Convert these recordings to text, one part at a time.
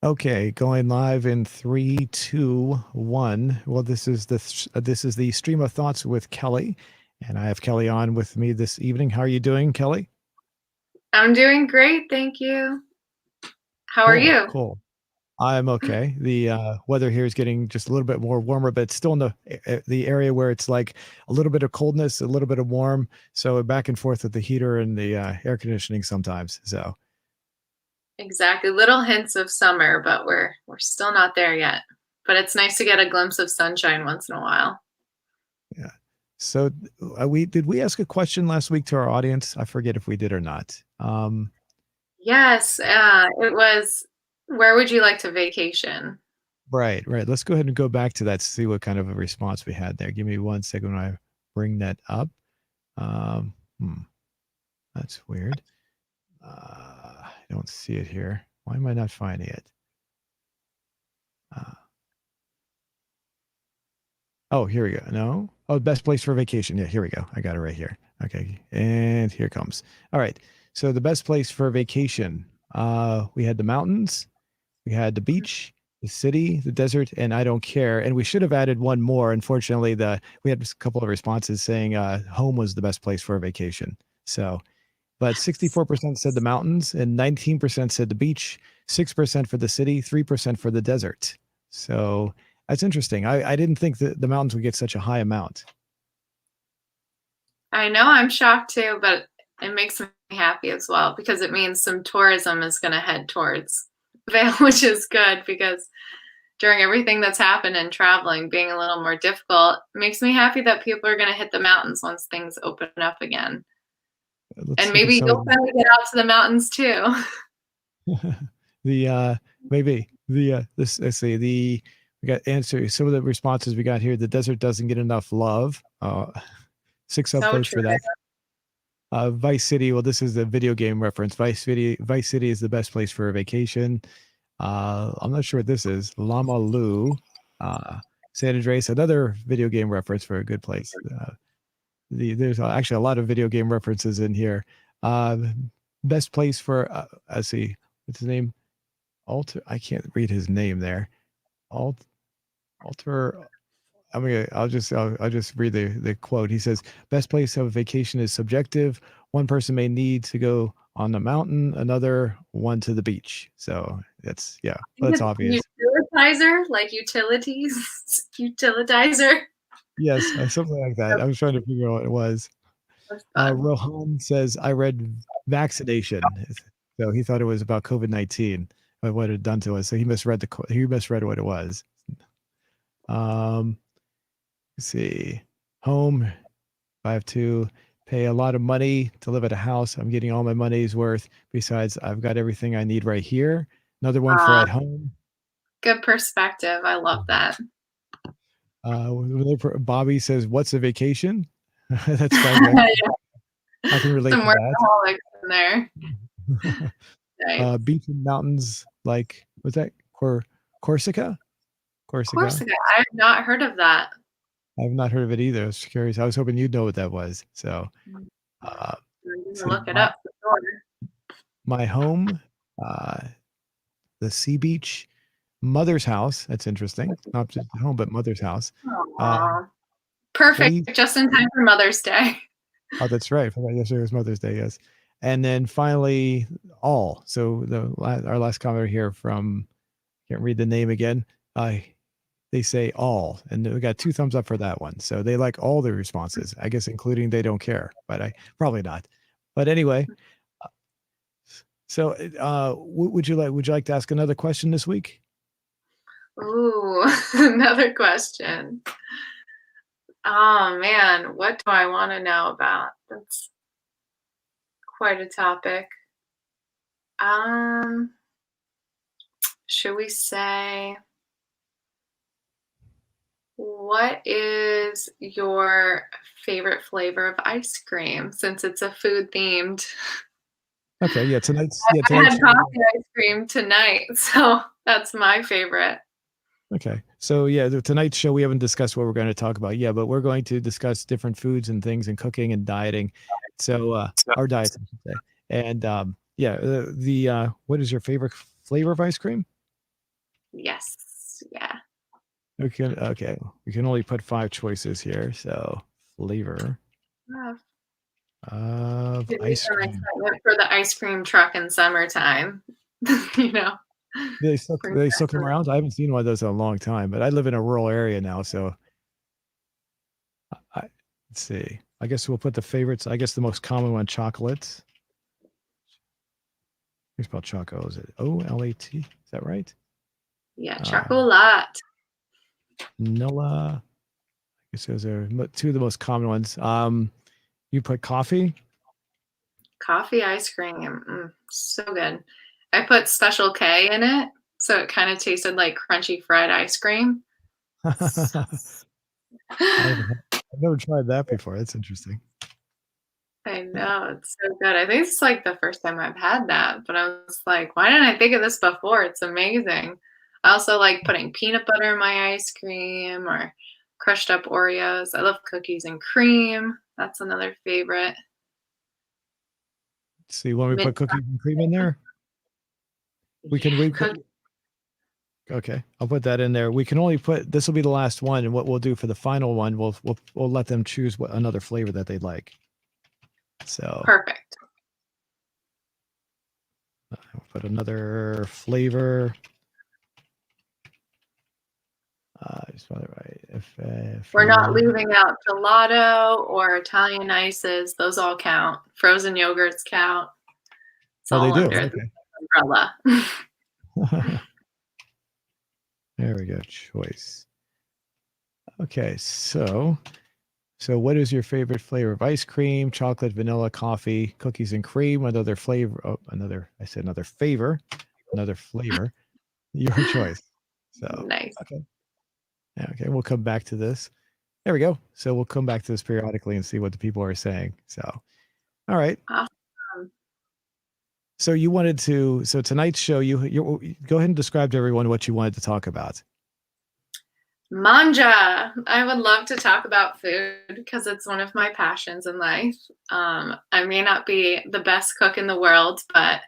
Okay, going live in three, two, one. Well, this is the stream of thoughts with Kelly, and I have Kelly on with me this evening. How are you doing, Kelly? I'm doing great, thank you. How are Cool, you? cool. I'm okay. The weather here is getting just a little bit more warmer, but it's still in the area where it's like a little bit of coldness, a little bit of warm. So back and forth with the heater and the air conditioning sometimes. So Exactly. Little hints of summer, but we're still not there yet. But it's nice to get a glimpse of sunshine once in a while. yeah. So we did we ask a question last week to our audience? I forget if we did or not. Yes, it was where would you like to vacation? Right, right. Let's go ahead and go back to that, see what kind of a response we had there. Give me one second when I bring that up. Um, hmm, that's weird. I don't see it here. Why am I not finding it? Uh, oh, here we go. No. Oh, best place for vacation. Yeah, here we go. I got it right here. Okay, and here it comes. All right. So the best place for vacation. We had the mountains, we had the beach, the city, the desert, and I don't care. And we should have added one more. Unfortunately, the we had a couple of responses saying home was the best place for a vacation. So, but 64% said the mountains, and 19% said the beach, 6% for the city, 3% for the desert. So that's interesting. I didn't think that the mountains would get such a high amount. I know I'm shocked too, but it makes me happy as well because it means some tourism is going to head towards Vail, which is good because during everything that's happened and traveling being a little more difficult, it makes me happy that people are going to hit the mountains once things open up again. Let's And look at maybe some you'll of finally get out to the mountains too. the maybe the this let's see the we got answer some of the responses we got here. The desert doesn't get enough love. Six So upvotes true. for that. Vice City. Well, this is a video game reference. Vice City is the best place for a vacation. I'm not sure what this is. Lama Lu, San Andreas, another video game reference for a good place. There's actually a lot of video game references in here. Uh, best place for let's see, what's his name? Alter. I can't read his name there. Alt Alter. I'll just read the quote. He says, "Best place of vacation is subjective. One person may need to go on the mountain, another one to the beach." So that's yeah, I well, think that's it's obvious. utilitizer, like utilities, utilitizer. Yes, something like that. I was trying to figure out what it was. That's fun. Rohan says, "I read vaccination," so he thought it was about COVID-19, what it had done to us. So he misread what it was. Um, let's see, home. I have to pay a lot of money to live at a house. I'm getting all my money's worth. Besides, I've got everything I need right here. Another one for Uh, at home. Good perspective. I love that. Bobby says, "What's a vacation?" That's funny. I can relate Some to workaholics in there. that. Nice. Beach and mountains, like was that Corsica? Corsica. Corsica. I have not heard of that. I've not heard of it either. I was curious. I was hoping you'd know what that was. So, I'm uh, gonna see, look it up for sure. my home, uh, the sea beach, mother's house. That's interesting. Not just home, but mother's house. Uh, Aw. Perfect. place. Just in time for Mother's Day. Oh, that's right. I forgot yesterday was Mother's Day. Yes, and then finally, all. So our last comment here from can't read the name again. They say all, and we got two thumbs up for that one. So they like all the responses, I guess, including they don't care, but I probably not. But anyway, so would you like to ask another question this week? Ooh, another question. Oh man, what do I want to know about? That's quite a topic. Um, should we say what is your favorite flavor of ice cream since it's a food themed? Okay, yeah I tonight's had coffee ice cream tonight, so that's my favorite. okay. So yeah, tonight's show we haven't discussed what we're going to talk about. Yeah, but we're going to discuss different foods and things and cooking and dieting. So our diets, I should say. And yeah, the what is your favorite flavor of ice cream? Yes. Yeah. Okay. We can only put 5 choices here. So flavor Yeah. of Give me ice some cream. excitement for the ice cream truck in summertime. you know, Bring They back still come some- around? I haven't seen one of those in a long time, but I live in a rural area now, so I let's see. I guess we'll put the favorites. I guess the most common one, chocolates. Here's spell choco. Is it OLAT? Is that right? yeah, Uh, chocolate. Nilla. I guess those are two of the most common ones. You put coffee. Coffee ice cream. So good. I put Special K in it, so it kind of tasted like crunchy fried ice cream. So I've never tried that before. That's interesting. I know, it's so good. I think it's like the first time I've had that, but I was like, why didn't I think of this before? It's amazing. I also like putting peanut butter in my ice cream or crushed up Oreos. I love cookies and cream. That's another favorite. Let's see, when we Mint put cookies and cream in there, we can yeah, we cookies. okay. I'll put that in there. We can only put this will be the last one, and what we'll do for the final one, we'll let them choose what another flavor that they'd like. So Perfect. we'll put another flavor. Just spell it right. We're not leaving out gelato or Italian ices. Those all count. Frozen yogurts count. It's Oh, they all do. under the Okay. umbrella. There we go. Choice. Okay, so what is your favorite flavor of ice cream? Chocolate, vanilla, coffee, cookies and cream. Another flavor. Oh, another. I said another favor. Another flavor. Your choice. So Nice. okay. Yeah, okay. We'll come back to this. There we go. So we'll come back to this periodically and see what the people are saying. So all right. Awesome. So you wanted to. So tonight's show. You go ahead and describe to everyone what you wanted to talk about. Manja. I would love to talk about food because it's one of my passions in life. I may not be the best cook in the world, but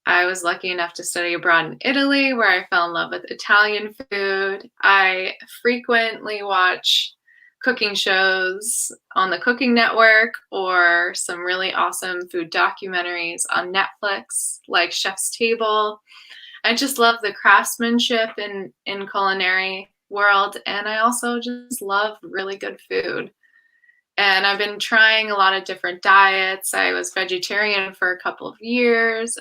I was lucky enough to study abroad in Italy where I fell in love with Italian food. I frequently watch cooking shows on the Cooking Network or some really awesome food documentaries on Netflix, like Chef's Table. I just love the craftsmanship in culinary world, and I also just love really good food. And I've been trying a lot of different diets. I was vegetarian for a couple of years,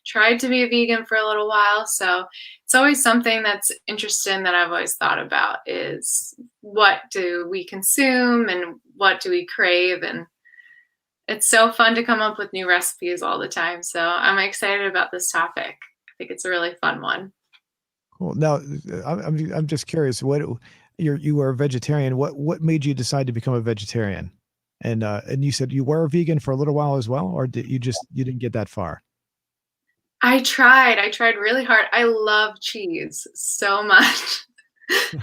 tried to be a vegan for a little while. So it's always something that's interesting that I've always thought about is what do we consume and what do we crave? And it's so fun to come up with new recipes all the time. So I'm excited about this topic. I think it's a really fun one. Cool. Now, I'm just curious. You were a vegetarian. What made you decide to become a vegetarian? And you said you were a vegan for a little while as well, or did you didn't get that far? I tried. I tried really hard. I love cheese so much.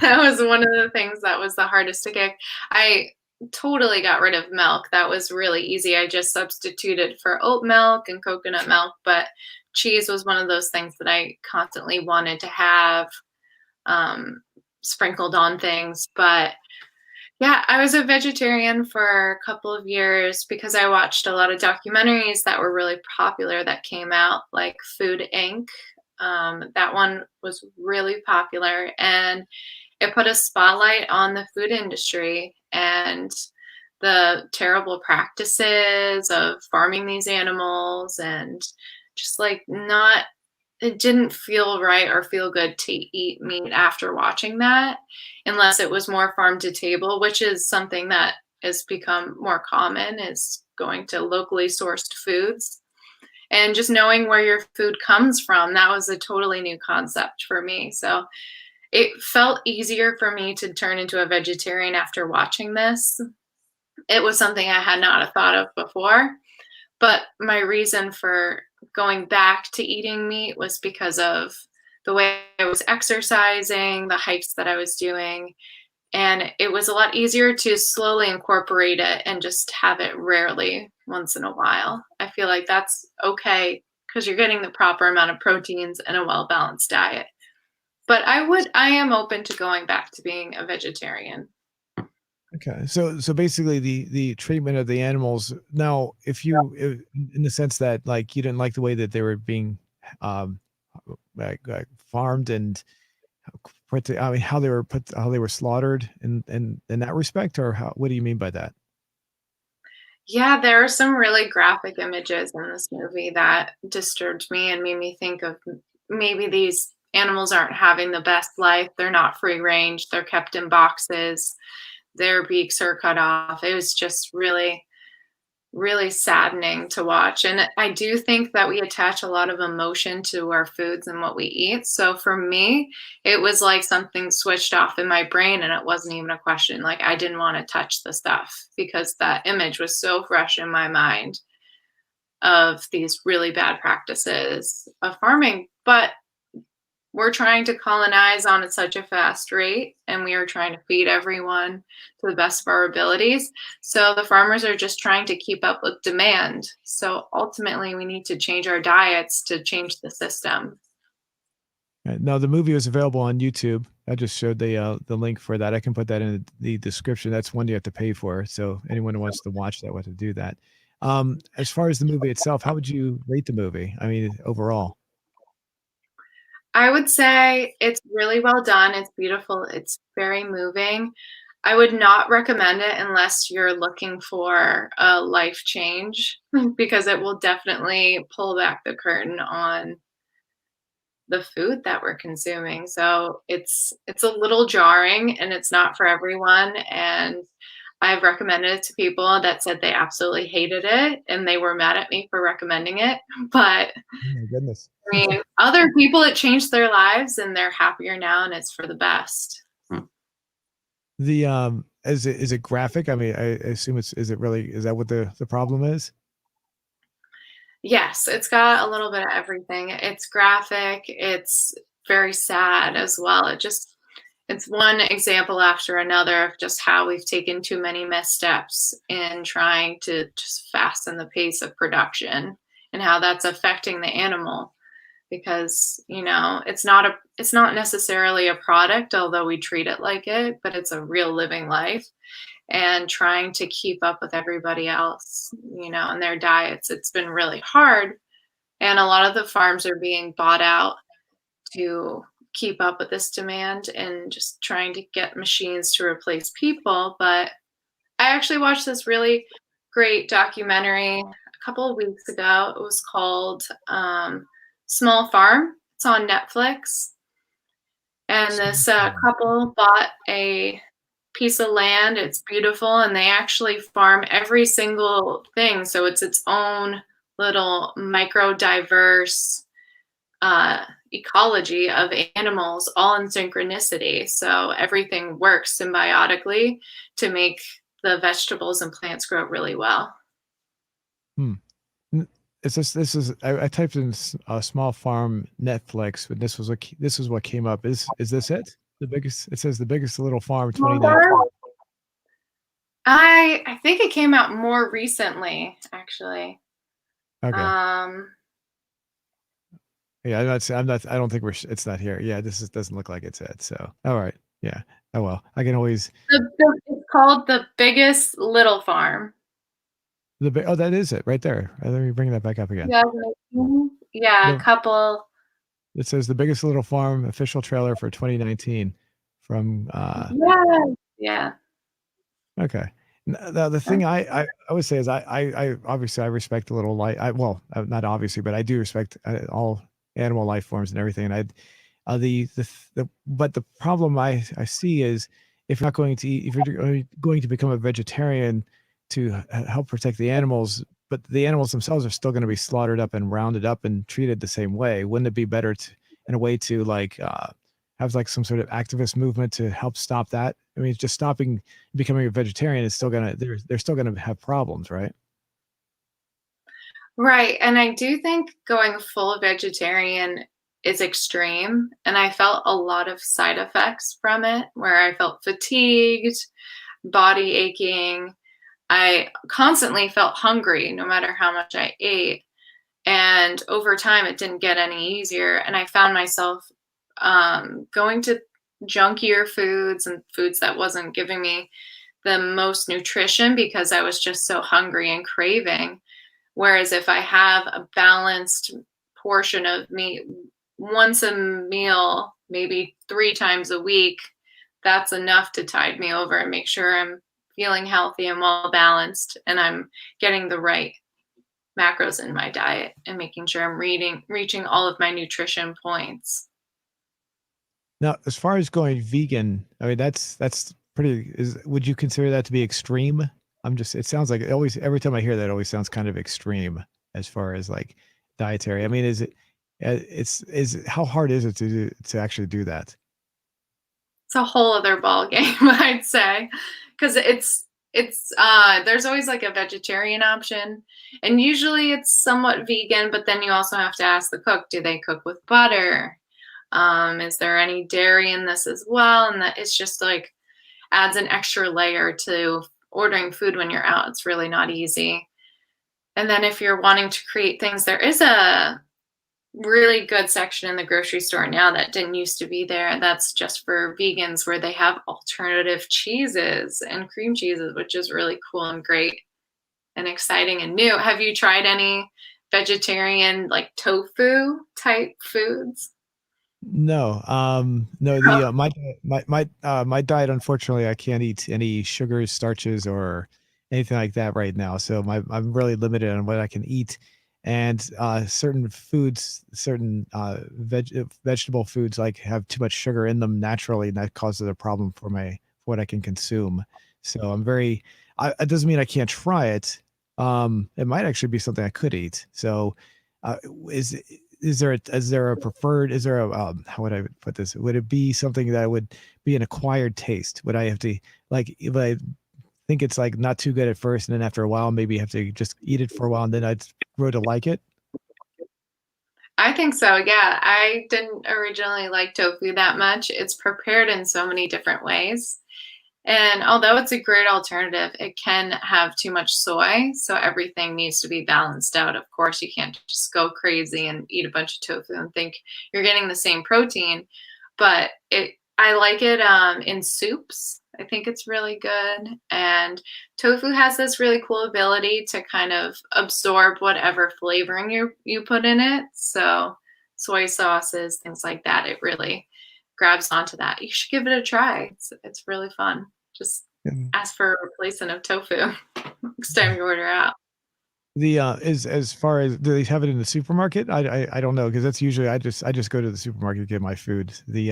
That was one of the things that was the hardest to kick. I totally got rid of milk. That was really easy. I just substituted for oat milk and coconut milk, but cheese was one of those things that I constantly wanted to have um, sprinkled on things. But yeah, I was a vegetarian for a couple of years because I watched a lot of documentaries that were really popular that came out, like Food Inc. That one was really popular and it put a spotlight on the food industry and the terrible practices of farming these animals and just like not it didn't feel right or feel good to eat meat after watching that unless it was more farm to table, which is something that has become more common is going to locally sourced foods and just knowing where your food comes from. That was a totally new concept for me. So it felt easier for me to turn into a vegetarian after watching this. It was something I had not thought of before, but my reason for going back to eating meat was because of the way I was exercising, the hikes that I was doing, and it was a lot easier to slowly incorporate it and just have it rarely once in a while. I feel like that's okay because you're getting the proper amount of proteins and a well balanced diet. But I am open to going back to being a vegetarian. Okay. So basically the treatment of the animals now, if you in the sense that like you didn't like the way that they were being um like farmed and I mean how they were how they were slaughtered in that respect, or how, what do you mean by that? Yeah, there are some really graphic images in this movie that disturbed me and made me think of maybe these animals aren't having the best life. They're not free range. They're kept in boxes. Their beaks are cut off. It was just really, really saddening to watch. And I do think that we attach a lot of emotion to our foods and what we eat. So for me, it was like something switched off in my brain and it wasn't even a question. Like I didn't want to touch the stuff because that image was so fresh in my mind of these really bad practices of farming. But we're trying to colonize on at such a fast rate and we are trying to feed everyone to the best of our abilities. So the farmers are just trying to keep up with demand. So ultimately we need to change our diets to change the system. No, the movie was available on YouTube. I just showed the link for that. I can put that in the description. That's one you have to pay for. So anyone who wants to watch that, what to do that. As far as the movie itself, how would you rate the movie? I mean, overall. I would say it's really well done. It's beautiful. It's very moving. I would not recommend it unless you're looking for a life change because it will definitely pull back the curtain on the food that we're consuming. So it's a little jarring and it's not for everyone. And I've recommended it to people that said they absolutely hated it and they were mad at me for recommending it. But Oh my goodness. I mean, other people it changed their lives and they're happier now and it's for the best. The is it graphic? I mean, I assume it's is it really is that what the problem is? Yes, it's got a little bit of everything. It's graphic, it's very sad as well. It's one example after another of just how we've taken too many missteps in trying to just fasten the pace of production and how that's affecting the animal because, it's not necessarily a product although we treat it like it, but it's a real living life and trying to keep up with everybody else, and their diets. It's been really hard. And a lot of the farms are being bought out to keep up with this demand and just trying to get machines to replace people. But I actually watched this really great documentary a couple of weeks ago. It was called Small Farm. It's on Netflix. And this couple bought a piece of land. It's beautiful, and they actually farm every single thing. So it's its own little micro diverse ecology of animals, all in synchronicity. So everything works symbiotically to make the vegetables and plants grow really well. Hmm. It's just I typed in a small farm Netflix, but this was what came up. Is this it? The biggest it says the biggest little farm Small 2019. farm? I think it came out more recently, actually. Okay. Um, Yeah, I'm not I don't think it's not here. Yeah, this doesn't look like it's it. So, all right. Yeah. Oh well. I can always it's called The Biggest Little Farm. oh, that is it right there. Let me bring that back up again. 2018? Yeah, a The couple. it says the biggest little farm official trailer for 2019 from Yes. Yeah. okay. The thing I would say is I obviously I respect a little light. I well not obviously, but I do respect all animal life forms and everything. And I the but the problem I see is if you're not going to eat, if you're going to become a vegetarian to help protect the animals, but the animals themselves are still going to be slaughtered up and rounded up and treated the same way. Wouldn't it be better to in a way to like have like some sort of activist movement to help stop that? I mean, just stopping becoming a vegetarian is still gonna they're still gonna have problems, right? Right, and I do think going full vegetarian is extreme, and I felt a lot of side effects from it, where I felt fatigued, body aching. I constantly felt hungry no matter how much I ate, and over time, it didn't get any easier, and I found myself going to junkier foods and foods that wasn't giving me the most nutrition because I was just so hungry and craving. Whereas if I have a balanced portion of meat once a meal, maybe 3 times a week, that's enough to tide me over and make sure I'm feeling healthy and well balanced and I'm getting the right macros in my diet and making sure I'm reaching all of my nutrition points. Now, as far as going vegan, I mean, that's pretty is would you consider that to be extreme? I'm just it sounds like it always every time I hear that, it always sounds kind of extreme as far as, like, dietary. I mean, is it is how hard is it to actually do that? It's a whole other ball game, I'd say, because there's always like a vegetarian option, and usually it's somewhat vegan. But then you also have to ask the cook, do they cook with butter? Is there any dairy in this as well? And that it's just like adds an extra layer to ordering food when you're out. It's really not easy. And then if you're wanting to create things, there is a really good section in the grocery store now that didn't used to be there. That's just for vegans where they have alternative cheeses and cream cheeses, which is really cool and great and exciting and new. Have you tried any vegetarian like tofu type foods? No, no, my diet, unfortunately, I can't eat any sugars, starches, or anything like that right now. So I'm really limited on what I can eat, and certain foods, certain vegetable foods, like have too much sugar in them naturally, and that causes a problem for my for what I can consume. So I'm very. It doesn't mean I can't try it. It might actually be something I could eat. So, uh, is is there a preferred is there a how would I put this? Would it be something that would be an acquired taste? Would I have to like if I think it's like not too good at first and then after a while maybe have to just eat it for a while and then I'd grow to like it? I think so. Yeah. I didn't originally like tofu that much. It's prepared in so many different ways. And although it's a great alternative, it can have too much soy. So everything needs to be balanced out. Of course, you can't just go crazy and eat a bunch of tofu and think you're getting the same protein. But I like it in soups. I think it's really good. And tofu has this really cool ability to kind of absorb whatever flavoring you put in it. So soy sauces, things like that. It really grabs onto that. You should give it a try. It's really fun. Just Mm. ask for a replacement of tofu next time you order out. The is as far as do they have it in the supermarket? I don't know because that's usually I just go to the supermarket to get my food. The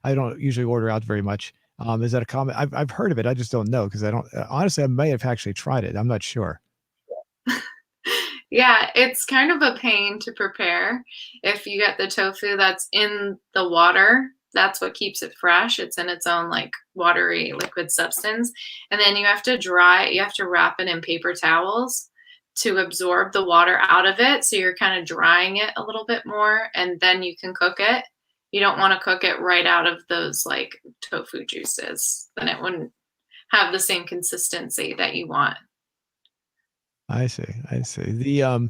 I don't usually order out very much. Is that a common? I've heard of it. I just don't know because I don't honestly. I may have actually tried it. I'm not sure. Yeah, it's kind of a pain to prepare. If you get the tofu that's in the water, that's what keeps it fresh. It's in its own like watery liquid substance. And then you have to wrap it in paper towels to absorb the water out of it. So you're kind of drying it a little bit more and then you can cook it. You don't want to cook it right out of those like tofu juices. Then it wouldn't have the same consistency that you want. I see. I see. The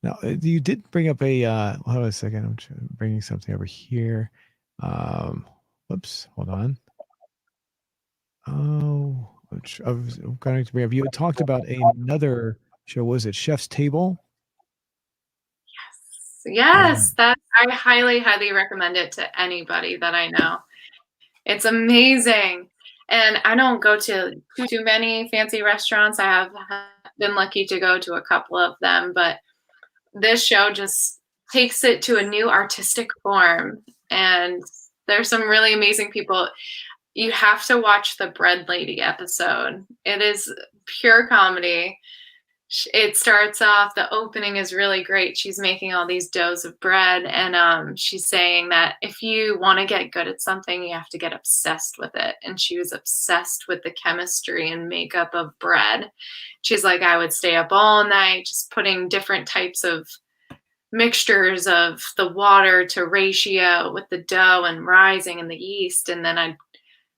now you did bring up a hold on a second. Bringing something over here. Um, whoops. Hold on. Oh, which I was going to bring up. You had talked about another show. Was it Chef's Table? Yes, that I highly, highly recommend it to anybody that I know. It's amazing. And I don't go to too many fancy restaurants. I have been lucky to go to a couple of them, but this show just takes it to a new artistic form. And there's some really amazing people. You have to watch the Bread Lady episode. It is pure comedy. It starts off, the opening is really great. She's making all these doughs of bread, and she's saying that if you want to get good at something, you have to get obsessed with it. And she was obsessed with the chemistry and makeup of bread. She's like, I would stay up all night just putting different types of mixtures of the water to ratio with the dough and rising and the yeast, and then I'd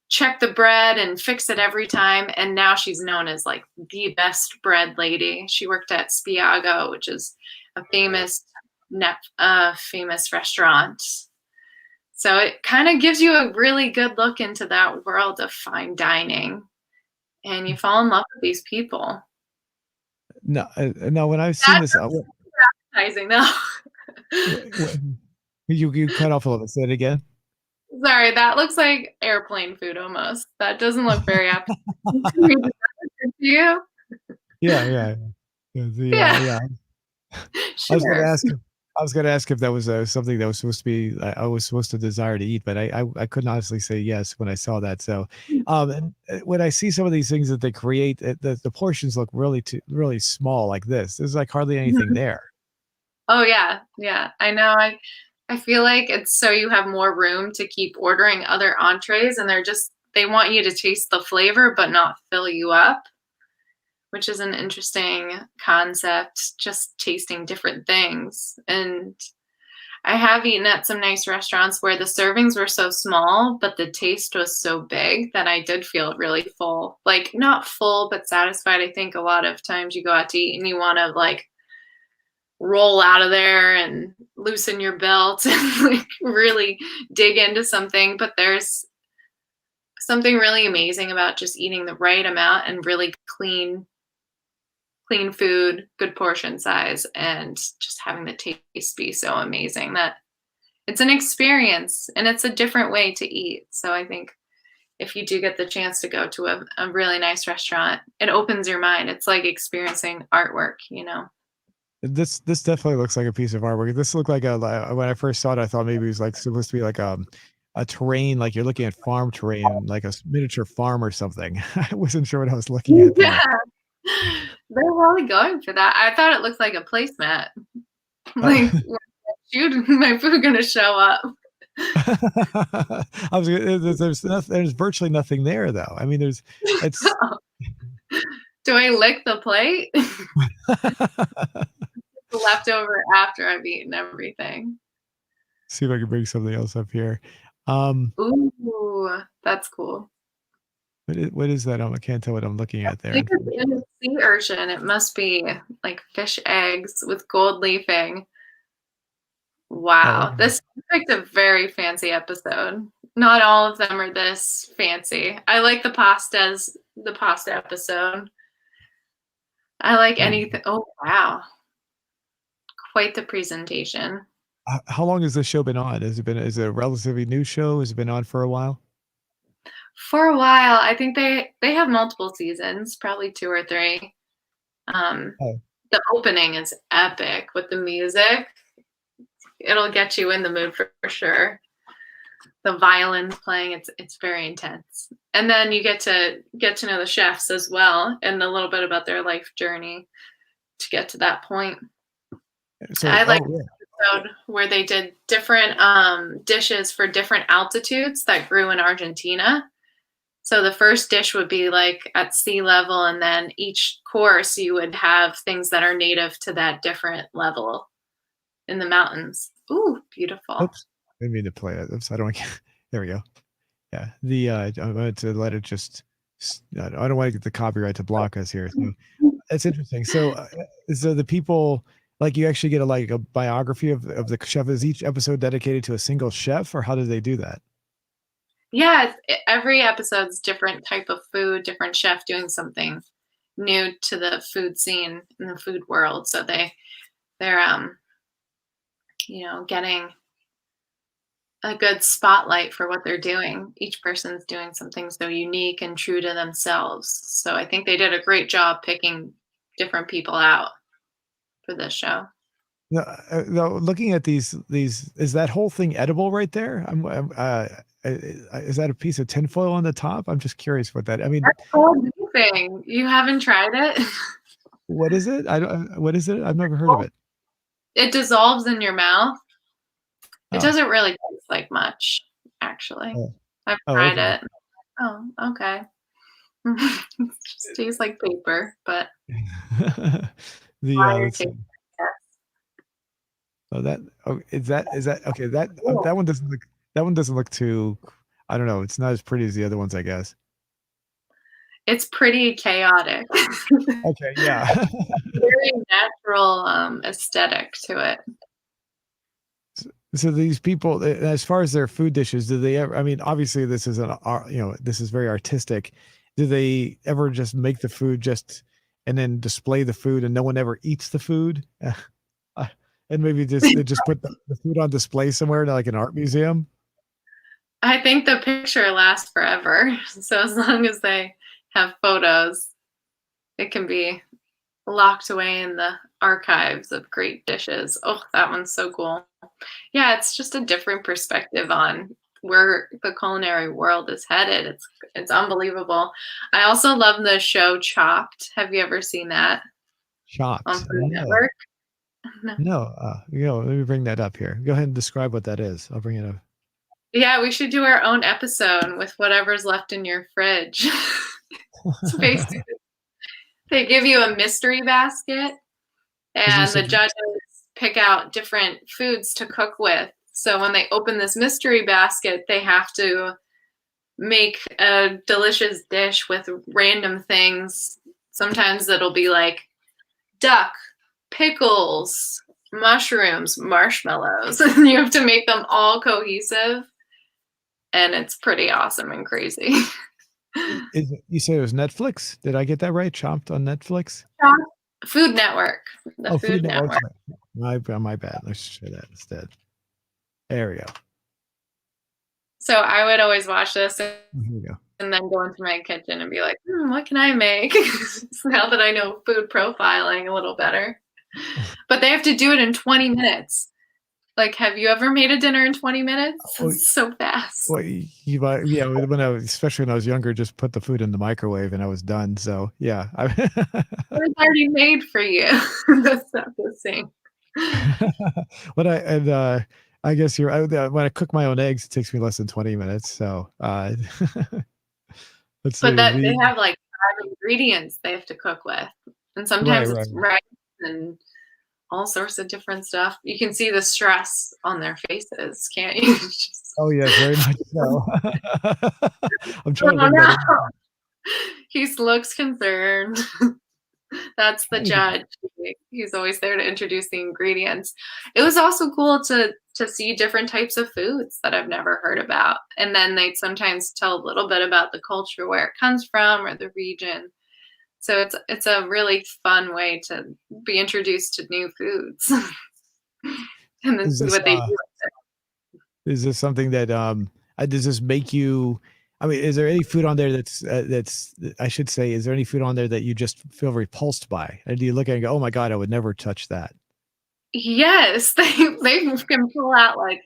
check the bread and fix it every time. And now she's known as like the best bread lady. She worked at Spiago, which is a famous restaurant. So it kind of gives you a really good look into that world of fine dining, and you fall in love with these people. No, no. When I've seen That's this, appetizing though. you cut off a little bit. Say it again. Sorry, that looks like airplane food almost. That doesn't look very appetizing to me. Does that look good to you? Yeah, yeah, yeah. Yeah, Yeah. I was gonna sure. ask if that was something that was supposed to be I was supposed to desire to eat, but I couldn't honestly say yes when I saw that. So, and when I see some of these things that they create, the portions look really small like this. There's like hardly anything there. Oh yeah, yeah. I know. I feel like it's so you have more room to keep ordering other entrees, and they want you to taste the flavor but not fill you up, which is an interesting concept, just tasting different things. And I have eaten at some nice restaurants where the servings were so small, but the taste was so big that I did feel really full. Like not full, but satisfied. I think a lot of times you go out to eat and you want to like roll out of there and loosen your belt and like really dig into something. But there's something really amazing about just eating the right amount and really clean food, good portion size, and just having the taste be so amazing that it's an experience and it's a different way to eat. So I think if you do get the chance to go to a really nice restaurant, it opens your mind. It's like experiencing artwork, you know? This definitely looks like a piece of artwork. This looked like when I first saw it, I thought maybe it was like supposed to be like a terrain, like you're looking at farm terrain, like a miniature farm or something. I wasn't sure what I was looking at there. Yeah. They're really going for that. I thought it looked like a placemat. Like, Uh, shoot, my food gonna show up. I was there's virtually nothing there though. I mean, it's Do I lick the plate? The leftover after I've eaten everything. see if I can bring something else up here. Um, Ooh, that's cool. what is that? I can't tell what I'm looking at there. I think it's in a sea urchin. It must be like fish eggs with gold leafing. Oh, Wow, this picked a very fancy episode. Not all of them are this fancy. I like the pasta episode. I like okay. anything. Oh, wow. Quite the presentation. How long has this show been on? Is it a relatively new show? Has it been on for a while? For a while, I think they have multiple seasons, probably 2 or 3. Um, Oh, the opening is epic with the music. It'll get you in the mood for sure. The violins playing, it's very intense. And then you get to know the chefs as well and a little bit about their life journey to get to that point. so I like oh yeah. the episode where they did different dishes for different altitudes that grew in Argentina. So the first dish would be like at sea level, and then each course you would have things that are native to that different level in the mountains. Ooh, beautiful. Oops, I didn't mean to play it. Oops, I don't want. There we go. Yeah, I wanted to let it just. I don't want to get the copyright to block us here. So it's interesting. So the people like you actually get a biography of the chef. Is each episode dedicated to a single chef, or how do they do that? Yeah, every episode's different type of food, different chef doing something new to the food scene in the food world. So they're getting a good spotlight for what they're doing. Each person's doing something so unique and true to themselves. So I think they did a great job picking different people out for this show. No, no, looking at these, is that whole thing edible right there? Is that a piece of tinfoil on the top? I'm just curious what that. I mean, That's gold leafing. You haven't tried it? what is it? I don't. What is it? I've never heard of it. It dissolves in your mouth. It Oh, doesn't really taste like much, actually. oh, I've oh, tried okay. it. Oh, okay. It just tastes like paper, but The fire let's taste, see. I Oh, is that okay? guess. That one doesn't look too. I don't know. It's not as pretty as the other ones, I guess. It's pretty chaotic. Okay, yeah. Very natural aesthetic to it. So these people, as far as their food dishes, do they ever? I mean, obviously this is this is very artistic. Do they ever just make the food just and then display the food, and no one ever eats the food? Uh, and maybe just they just put the food on display somewhere, like an art museum. I think the picture lasts forever. So as long as they have photos, it can be locked away in the archives of great dishes. Oh, that one's so cool. Yeah, it's just a different perspective on where the culinary world is headed. It's unbelievable. I also love the show Chopped. Have you ever seen that on Shocked. Food No, Network? No. no. Let me bring that up here. Go ahead and describe what that is. I'll bring it up. Yeah, we should do our own episode with whatever's left in your fridge. It's basically they give you a mystery basket Because you and the said, judges pick out different foods to cook with. So when they open this mystery basket, they have to make a delicious dish with random things. Sometimes it'll be like duck, pickles, mushrooms, marshmallows. And you have to make them all cohesive. And it's pretty awesome and crazy. you said it was Netflix? Did I get that right? Chopped on Netflix? Food Network. The Oh, Food Food Network. Network. My bad. Let's try that instead. There we go. So I would always watch this Here we go. and then go into my kitchen and be like, what can I make? Now that I know food profiling a little better. But they have to do it in 20 minutes. Like, have you ever made a dinner in 20 minutes? Oh, It's so fast. well, yeah, especially when I was younger, just put the food in the microwave and I was done. So yeah, It's already made for you. That's not the same. when I guess when I cook my own eggs, it takes me less than 20 minutes. So let's But see. that they have like 5 ingredients they have to cook with. And Right, sometimes right. it's rice and all sorts of different stuff. You can see the stress on their faces, can't you? Oh yes, very much so. I'm trying to Oh bring that no. in. He looks concerned. That's the Trying to get judge. He's always there to introduce the ingredients. It was also cool to see different types of foods that I've never heard about. And then they'd sometimes tell a little bit about the culture where it comes from or the region. So it's a really fun way to be introduced to new foods. And then is see this what they do. is this something that does this make you? I mean, is there any food on there that's I should say, is there any food on there that you just feel repulsed by? And do you look at it and go, oh my God, I would never touch that? Yes, they can pull out like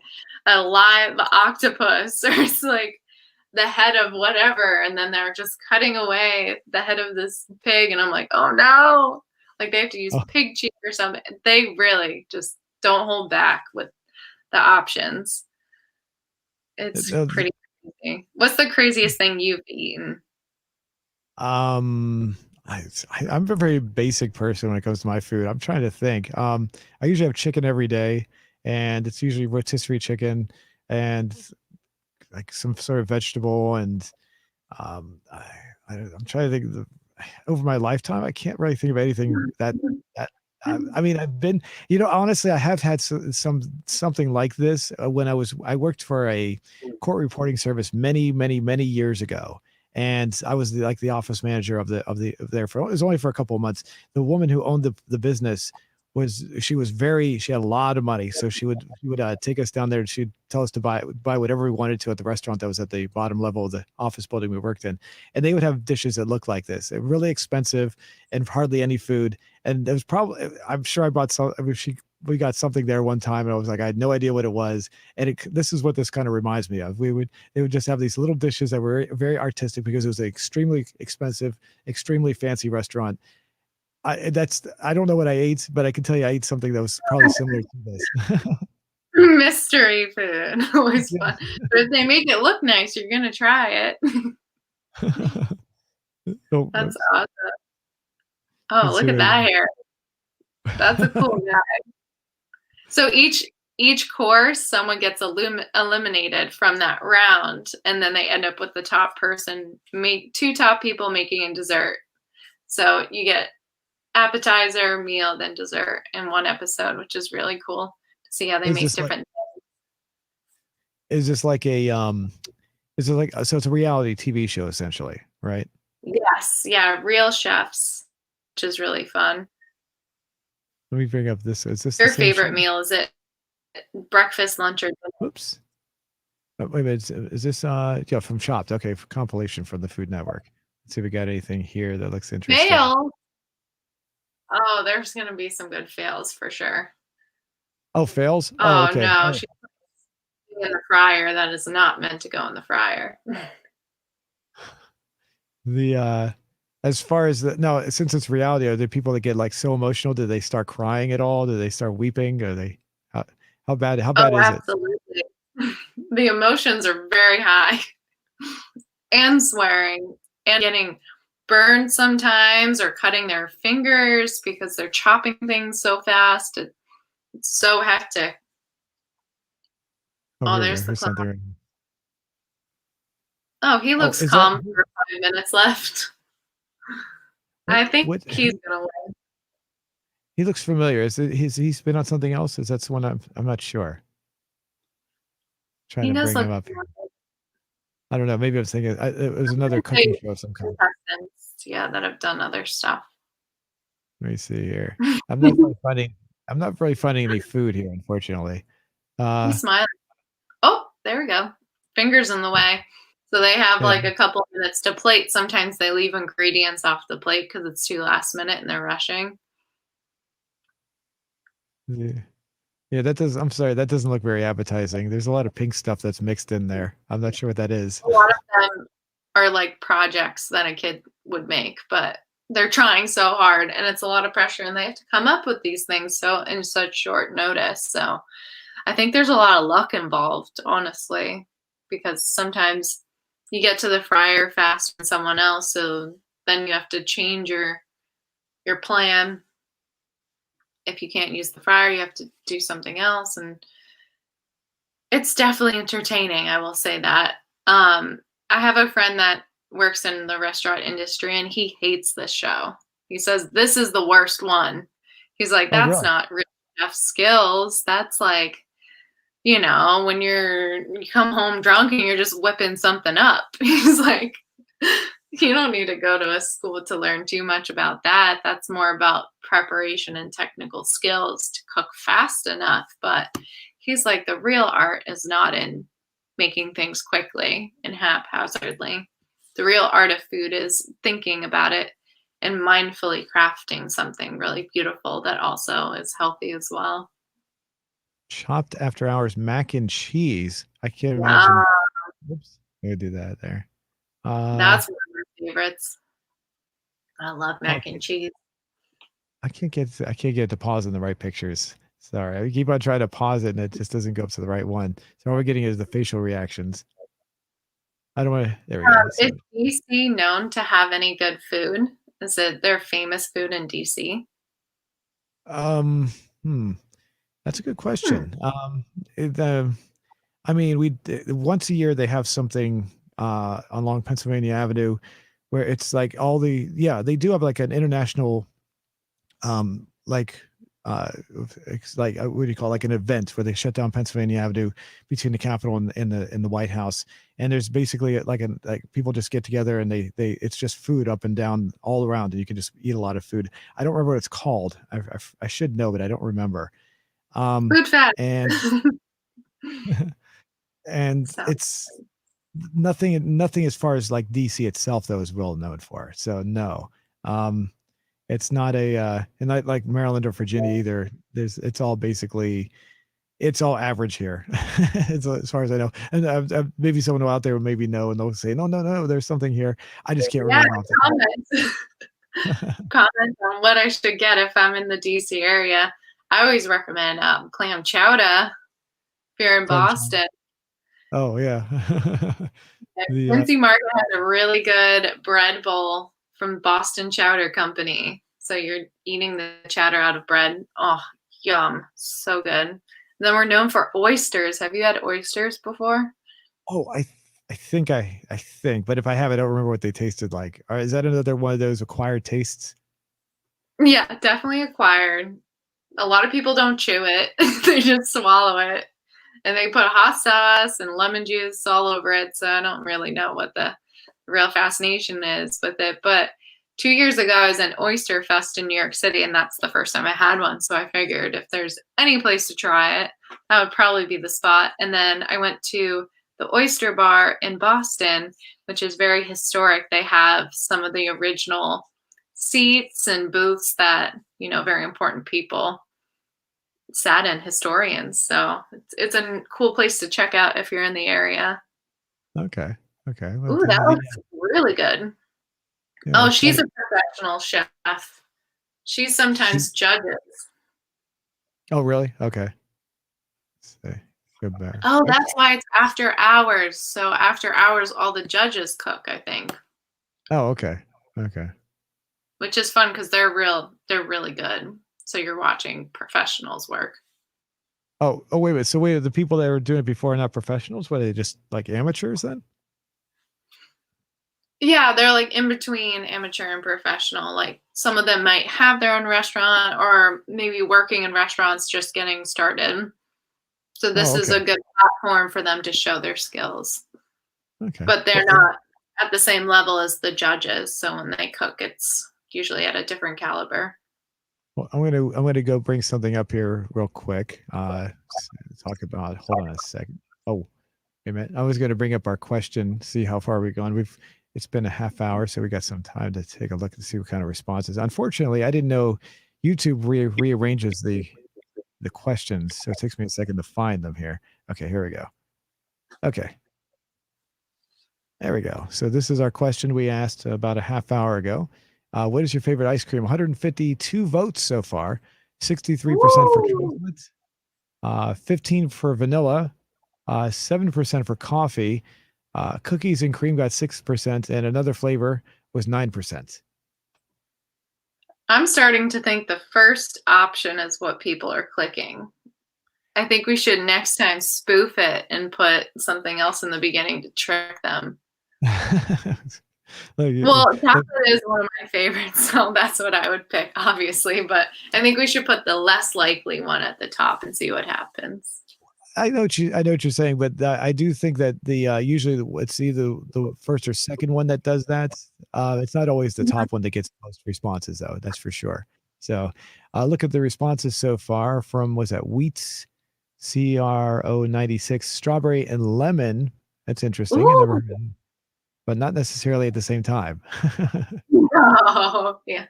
a live octopus or it's like the head of whatever, and then they're just cutting away the head of this pig, and I'm like, oh no! Like they have to use Oh, pig cheek or something. They really just don't hold back with the options. It's uh, pretty crazy. What's the craziest thing you've eaten? um, I'm a very basic person when it comes to my food. I'm trying to think. I usually have chicken every day, and it's usually rotisserie chicken and like some sort of vegetable and Um, I, I'm trying to think of over my lifetime, I can't really think of anything that I mean, I've been, honestly, I have had something like this when I worked for a court reporting service many, many, many years ago. And I was like the office manager of there for, it was only for a couple of months. The woman who owned the business she had a lot of money. So she would take us down there and she'd tell us to buy whatever we wanted to at the restaurant that was at the bottom level of the office building we worked in. And they would have dishes that looked like this, really expensive and hardly any food. And there was probably, I'm sure I brought some, I mean, we got something there one time and I was like, I had no idea what it was. And this is what this kind of reminds me of. They would just have these little dishes that were very artistic because it was an extremely expensive, extremely fancy restaurant. I don't know what I ate, but I can tell you I ate something that was probably similar to this. Mystery food, always fun. But if they make it look nice, you're gonna try it. Oh, That's awesome. Oh, let's see look at what that hair. That's a cool guy. So each course, someone gets eliminated from that round, and then they end up with the top person, two top people making a dessert. So you get appetizer, meal, then dessert in one episode, which is really cool to see how they is make this like different. Is this like a is it like so it's a reality TV show essentially, right? Yes, yeah, real chefs, which is really fun. Let me bring up this. Is this the Your same show? favorite meal, is it breakfast, lunch, or dinner? Whoops. Oh, wait a minute. Is this yeah, from Chopped? Okay, for compilation from the Food Network. Let's see if we got anything here that looks interesting. Fail. Oh, there's gonna be some good fails for sure. Oh, fails? Oh, Oh okay. no, Oh, she's in the fryer. That is not meant to go in the fryer. the as far as the no, since it's reality, are there people that get like so emotional? Do they start crying at all? Do they start weeping? Are they how, how bad Oh, is it? absolutely. The emotions are very high, and swearing, and getting burned sometimes, or cutting their fingers because they're chopping things so fast. It's so hectic. Oh, Oh, here we go. there's the Here's clown. something. Oh, he Oh, looks is that calm for 5 minutes left. I think what he's gonna win. he looks familiar. Is it he's been on something else? Is that's one I'm not sure. Trying He to does bring him look up here. I don't know. Maybe I was thinking it was another cooking familiar. show of some kind. Contestants, yeah, that have done other stuff. Let me see here. I'm not really finding I'm not really finding any food here, unfortunately. He's Uh, smiling. Oh, there we go. Fingers in the way. So they have yeah, like a couple minutes to plate. Sometimes they leave ingredients off the plate because it's too last minute and they're rushing. yeah, yeah. That does. I'm sorry. That doesn't look very appetizing. There's a lot of pink stuff that's mixed in there. I'm not sure what that is. A lot of them are like projects that a kid would make, but they're trying so hard and it's a lot of pressure and they have to come up with these things so in such short notice. So I think there's a lot of luck involved, honestly, because sometimes you get to the fryer faster than someone else, so then you have to change your plan. If you can't use the fryer, you have to do something else, and it's definitely entertaining. I will say that. I have a friend that works in the restaurant industry, and he hates this show. He says this is the worst one. He's like, Oh, that's really? not real chef skills. That's like, when you come home drunk and you're just whipping something up. He's like, you don't need to go to a school to learn too much about that. That's more about preparation and technical skills to cook fast enough. But he's like, the real art is not in making things quickly and haphazardly. The real art of food is thinking about it and mindfully crafting something really beautiful that also is healthy as well. Chopped after hours mac and cheese. I can't Yeah, imagine. Oops. I'm gonna do that there. Uh, that's one of my favorites. I love oh, mac and cheese. I can't get to pause in the right pictures. Sorry, I keep on trying to pause it and it just doesn't go up to the right one. So all we're getting is the facial reactions. I don't want to. There we go. Let's Is see. DC known to have any good food? Is it their famous food in DC? Um, hmm, that's a good Hmm. question. I mean, once a year they have something along Pennsylvania Avenue where it's like all the yeah, they do have like an international like uh it's like what do you call it? Like an event where they shut down Pennsylvania Avenue between the Capitol and the White House, and there's basically like people just get together and they it's just food up and down all around, and you can just eat a lot of food. I don't remember what it's called. I should know, but I don't remember. Um, Food fat. and and Sounds it's nothing as far as like DC itself though is well known for. So no. Um, it's not a and not like Maryland or Virginia either. It's all basically it's all average here, as far as I know. And maybe someone out there will maybe know, and they'll say, no, no, no, there's something here. I just can't yeah, remember off the comment. top. Comment on what I should get if I'm in the DC area. I always recommend clam chowder if you're in Clam chowder. Boston. Oh yeah. the Quincy Market has a really good bread bowl from Boston Chowder Company. So you're eating the chowder out of bread. Oh, yum. So good. Then we're known for oysters. Have you had oysters before? oh I think, but if I have, I don't remember what they tasted like. Is that another one of those acquired tastes? Yeah, definitely acquired. A lot of people don't chew it, they just swallow it. and they put hot sauce and lemon juice all over it. So I don't really know what the real fascination is with it. But 2 years ago, I was at Oyster Fest in New York City, and that's the first time I had one. So I figured if there's any place to try it, that would probably be the spot. And then I went to the Oyster Bar in Boston, which is very historic. They have some of the original seats and booths that, very important people sat in, historians. So it's a cool place to check out if you're in the area. Okay. Okay. Well, Ooh, that looks really good. yeah, Oh, it's she's funny. a professional chef. She She, sometimes judges. oh, really? Okay. Say, good bear. Oh, Okay. that's why it's after hours. So after hours, all the judges cook, I think, Oh, okay. Okay. which is fun because they're really good. So you're watching professionals work. Oh, wait a minute. So wait, the people that were doing it before are not professionals? Were they just like amateurs then? Yeah, they're like in between amateur and professional. Like some of them might have their own restaurant or maybe working in restaurants just getting started. So Oh, this is okay. a good platform for them to show their skills. Okay. But they're Well, not at the same level as the judges. So when they cook, it's usually at a different caliber. I'm gonna go bring something up here real quick. Talk about. Hold on a second. Oh, wait a minute. I was gonna bring up our question. See how far we've gone. It's been a half hour, so we got some time to take a look and see what kind of responses. Unfortunately, I didn't know YouTube rearranges the questions, so it takes me a second to find them here. Okay, here we go. Okay, there we go. So this is our question we asked about a half hour ago. What is your favorite ice cream? 152 votes so far. 63% for Woo! chocolate, 15 for vanilla, 7% for coffee. Cookies and cream got 6%, and another flavor was 9%. I'm starting to think the first option is what people are clicking. I think we should next time spoof it and put something else in the beginning to trick them. Like, Well, chocolate is one of my favorites, so that's what I would pick, obviously. But I think we should put the less likely one at the top and see what happens. I know what you're saying, but I do think that the usually it's either the first or second one that does that. It's not always the top one that gets the most responses, though. That's for sure. So, look at the responses so far from was that wheat, CRO96, strawberry and lemon. That's interesting. I never Ooh, heard, of them, but not necessarily at the same time. no, yeah.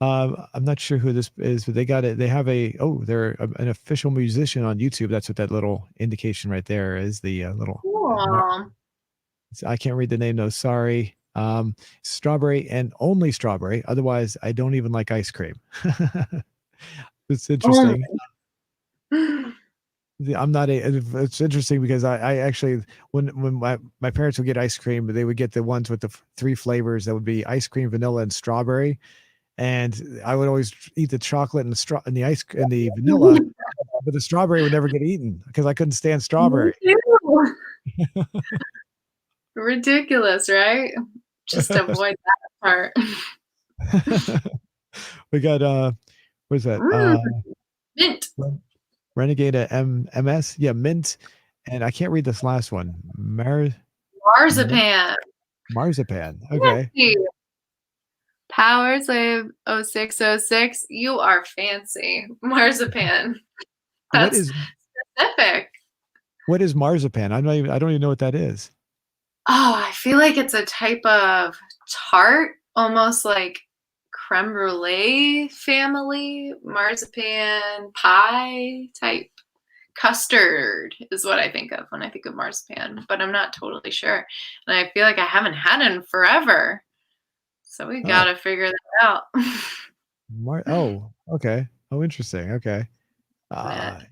I'm not sure who this is, but they got it. They have they're an official musician on YouTube. That's what that little indication right there is. The little, Cool. I can't read the name though. Sorry. Strawberry and only strawberry. Otherwise, I don't even like ice cream. It's Oh. interesting. I'm not a. It's interesting because I actually when my parents would get ice cream, they would get the ones with the three flavors. That would be ice cream, vanilla, and strawberry. And I would always eat the chocolate and the ice and the vanilla, but the strawberry would never get eaten because I couldn't stand Me strawberry. too. Ridiculous, right? Just avoid that part. We got what's that? Mm, mint. Renegade MS, yeah, mint, and I can't read this last one. Mar Marzipan. marzipan. Okay, Fancy. Power Slave 0606. You are fancy. Marzipan. what That's is specific. marzipan? I don't even know what that is. Oh, I feel like it's a type of tart, almost like creme brulee family, marzipan pie type. Custard is what I think of when I think of marzipan, but I'm not totally sure. And I feel like I haven't had it in forever. So we Oh, gotta figure that out. oh, okay. Oh, interesting. Okay. It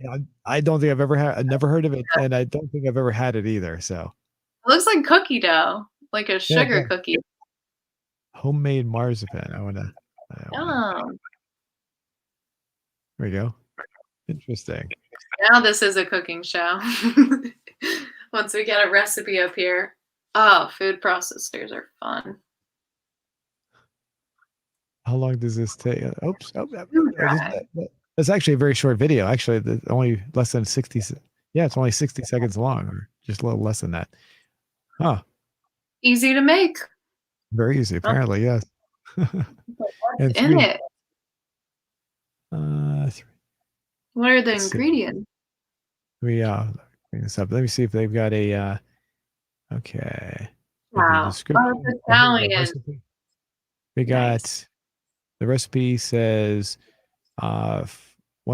Yeah, I don't think I've never heard of it, and I don't think I've ever had it either. So, looks like cookie dough, like a yeah, sugar cookie. homemade marzipan. I wanna. Oh, There we go. Interesting. now this is a cooking show. Once we get a recipe up here. Oh, food processors are fun. How long does this take? Oops. Oh, Food oh, drive. That's actually a very short video. Actually, only less than 60. Yeah, it's only 60 seconds long, or just a little less than that. Huh. Easy to make. Very easy, Oh, apparently, yes. what's And in three, it? three, What are the let's see. ingredients? We bring this up. Let me see if they've got a okay. Got the Wow. Oh, description. it's Oh, here we go. Italian. Recipe. We Nice. got the recipe says 1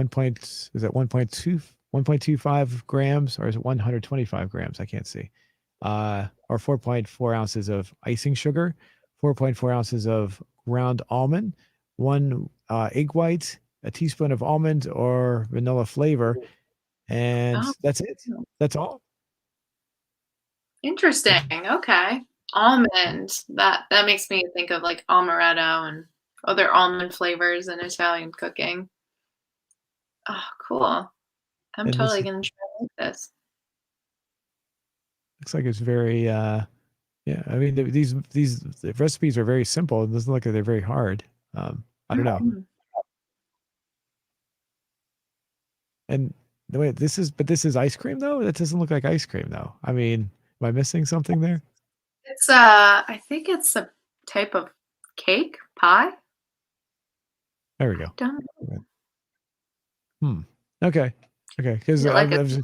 point is it 1.25 grams, or is it 125 grams? I can't see. Or 4.4 ounces of icing sugar, 4.4 ounces of ground almond, one egg white, a teaspoon of almond or vanilla flavor, and Oh, that's it. That's all. interesting. That's Okay. Almond. That makes me think of like amaretto and other almond flavors in Italian cooking. Oh, cool. I'm and totally this gonna try this. looks like it's very yeah. I mean these recipes are very simple. It doesn't look like they're very hard. I don't know. Mhm. And the way this is ice cream though. That doesn't look like ice cream though. I mean, am I missing something there? It's I think it's a type of cake, pie. There we go. Don't Okay. Hmm. Okay. Okay. Because Is it like a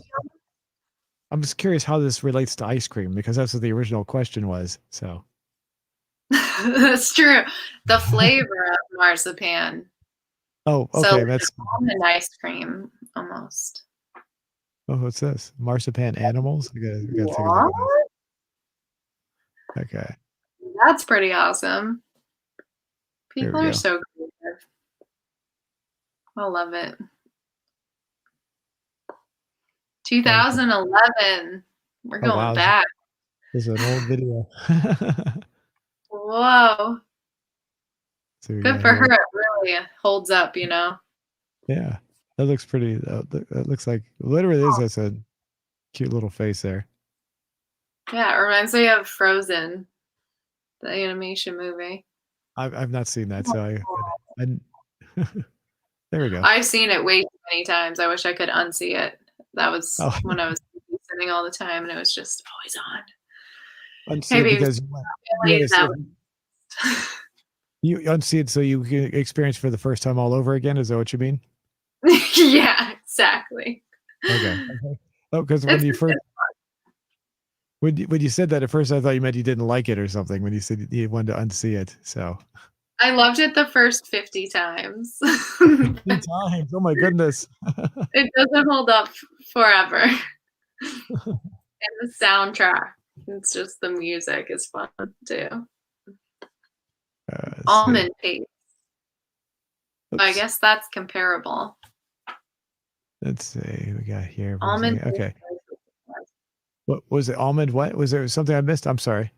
I'm just curious how this relates to ice cream, because that's what the original question was. So. That's true. The flavor of marzipan. Oh, So okay. like That's almond ice cream almost. oh, what's this? Marzipan animals. We gotta take a look What? at this. Okay. That's pretty awesome. There we People are go. so creative. I love it. Okay. 2011. We're Oh going wow. back. This is an old video. Whoa. So we Good got for her. here. It really holds up, you know? Yeah. That looks pretty. That looks like literally is that's a cute little face there. Yeah, it reminds me of Frozen, the animation movie. I've not seen that, so I there we go. I've seen it way too many times. I wish I could unsee it. That was Oh, when I was sitting all the time and it was just always on. unsee it Maybe it was because you want really to see that it. You unsee it so you can experience for the first time all over again. Is that what you mean? yeah, exactly. Okay. Okay. Oh, because when It's you first when you said that at first, I thought you meant you didn't like it or something. When you said you wanted to unsee it, so I loved it the first 50 times. 3 times. Oh my goodness. It doesn't hold up forever. And the soundtrack, it's just the music is fun too. Let's see. Almond paste. I Oops. guess that's comparable. Let's see. We got here for a Almond second. paste. Okay. What was it? Almond? What was there? Something I missed? I'm sorry.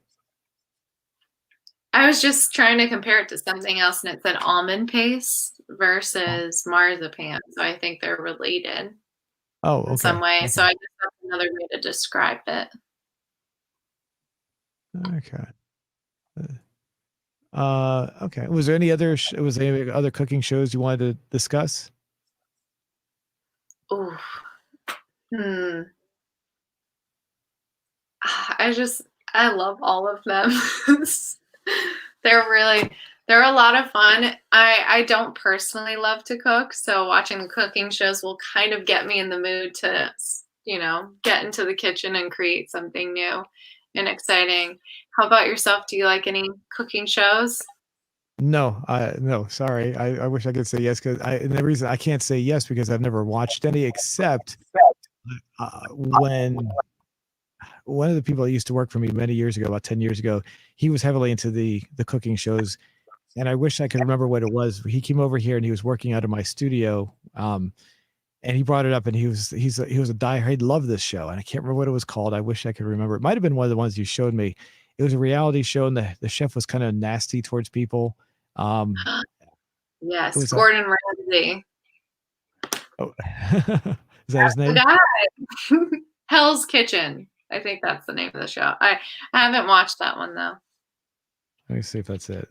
I was just trying to compare it to something else, and it said almond paste versus marzipan. So I think they're related Oh, in some okay. way. So Okay. I guess that's another way to describe it. Okay. Okay. Was there any other was there any other cooking shows you wanted to discuss? Ooh. Hmm. I just I love all of them. they're really they're a lot of fun. I don't personally love to cook, so watching the cooking shows will kind of get me in the mood to, get into the kitchen and create something new and exciting. How about yourself? Do you like any cooking shows? No, no, sorry. I wish I could say yes, because and the reason I can't say yes because I've never watched any, except when one of the people that used to work for me many years ago, about 10 years ago, he was heavily into the cooking shows, and I wish I could remember what it was. He came over here and he was working out of my studio, and he brought it up, and he was a diehard. He loved this show, and I can't remember what it was called. I wish I could remember. It might have been one of the ones you showed me. It was a reality show, and the chef was kind of nasty towards people. Um, it Yes, was a Gordon Ramsay. oh, is that his The name? guy. Hell's Kitchen. I think that's the name of the show. I haven't watched that one though. Let me see if that's it.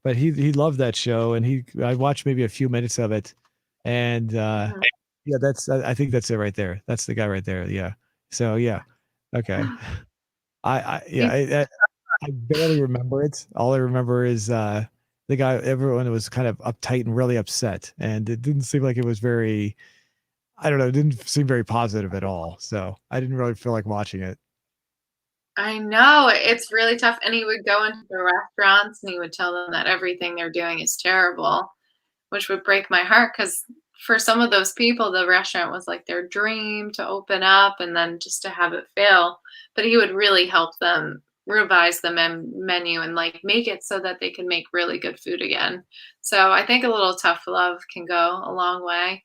But he loved that show, and I watched maybe a few minutes of it, And Mhm. yeah, that's I think that's it right there. That's the guy right there. Yeah. So yeah. Okay. I yeah, He's I barely remember it. All I remember is the guy everyone was kind of uptight and really upset. And it didn't seem like it was very I don't know, it didn't seem very positive at all. So I didn't really feel like watching it. I know, it's really tough, and he would go into the restaurants, and he would tell them that everything they're doing is terrible, which would break my heart because for some of those people, the restaurant was like their dream to open up and then just to have it fail. But he would really help them revise the menu and like make it so that they can make really good food again. So I think a little tough love can go a long way,